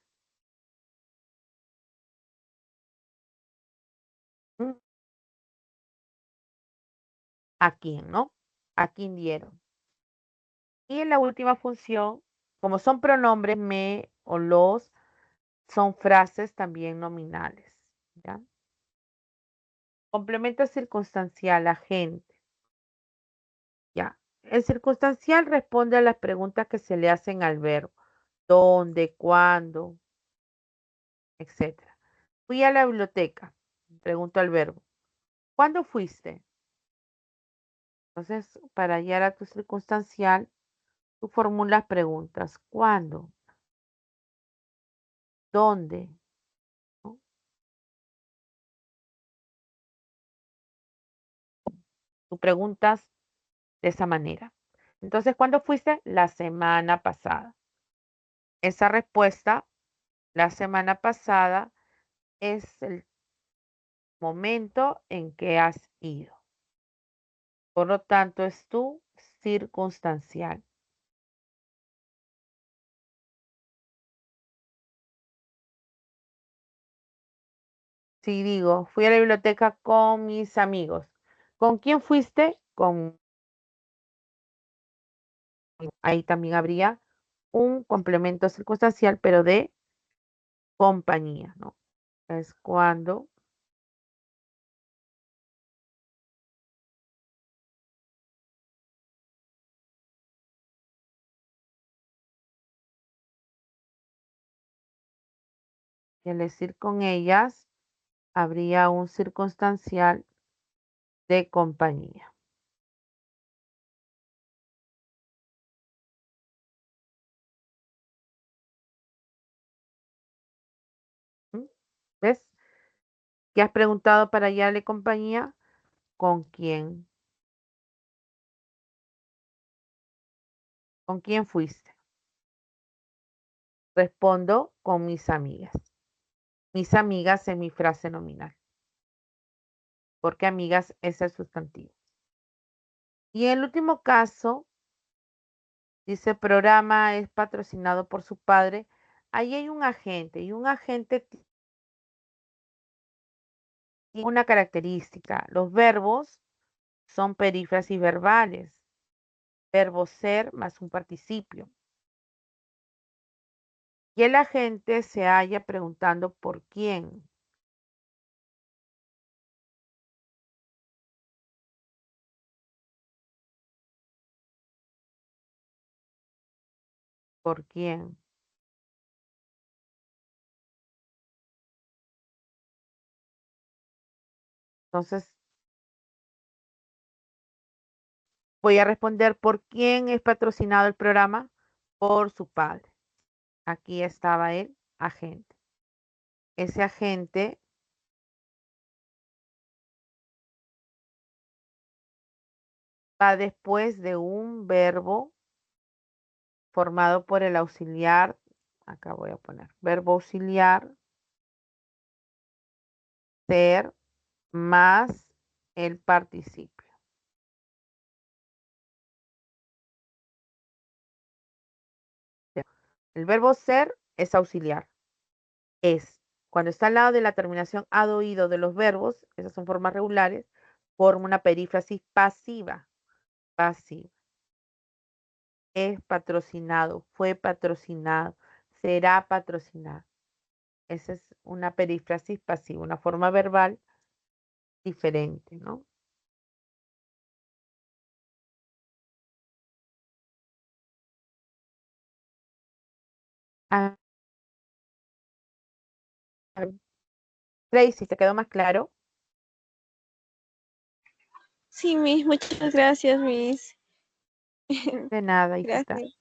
A: ¿Mm? ¿A quién, no? ¿A quién dieron? Y en la última función, como son pronombres me o los, son frases también nominales. ¿Ya? Complemento circunstancial, agente. Ya. El circunstancial responde a las preguntas que se le hacen al verbo. ¿Dónde? ¿Cuándo? Etcétera. Fui a la biblioteca. Pregunto al verbo. ¿Cuándo fuiste? Entonces, para hallar a tu circunstancial, tú formulas preguntas. ¿Cuándo? ¿Dónde? ¿No? Tú preguntas de esa manera. Entonces, ¿cuándo fuiste? La semana pasada. Esa respuesta, la semana pasada, es el momento en que has ido. Por lo tanto, es tu circunstancial. Si digo, fui a la biblioteca con mis amigos. ¿Con quién fuiste? Con... Ahí también habría un complemento circunstancial, pero de compañía, ¿no? Es cuando Y al decir con ellas, habría un circunstancial de compañía. ¿Mm? ¿Ves? ¿Qué has preguntado para hallarle compañía? ¿Con quién? ¿Con quién fuiste? Respondo con mis amigas. Mis amigas es mi frase nominal, porque amigas es el sustantivo. Y en el último caso, dice programa es patrocinado por su padre. Ahí hay un agente y un agente tiene una característica. Los verbos son perífrasis verbales. Verbo ser más un participio. Y el agente se halla preguntando por quién. ¿Por quién? Entonces, voy a responder por quién es patrocinado el programa. Por su padre. Aquí estaba el agente. Ese agente va después de un verbo formado por el auxiliar. Acá voy a poner verbo auxiliar, ser, más el participio. El verbo ser es auxiliar. Es. Cuando está al lado de la terminación ado ido de los verbos, esas son formas regulares, forma una perífrasis pasiva. Pasiva. Es patrocinado, fue patrocinado, será patrocinado. Esa es una perífrasis pasiva, una forma verbal diferente, ¿no? Ah, Tracy, ¿te quedó más claro?
F: Sí, Miss, muchas gracias, Miss.
A: De nada, hijita.
F: Gracias.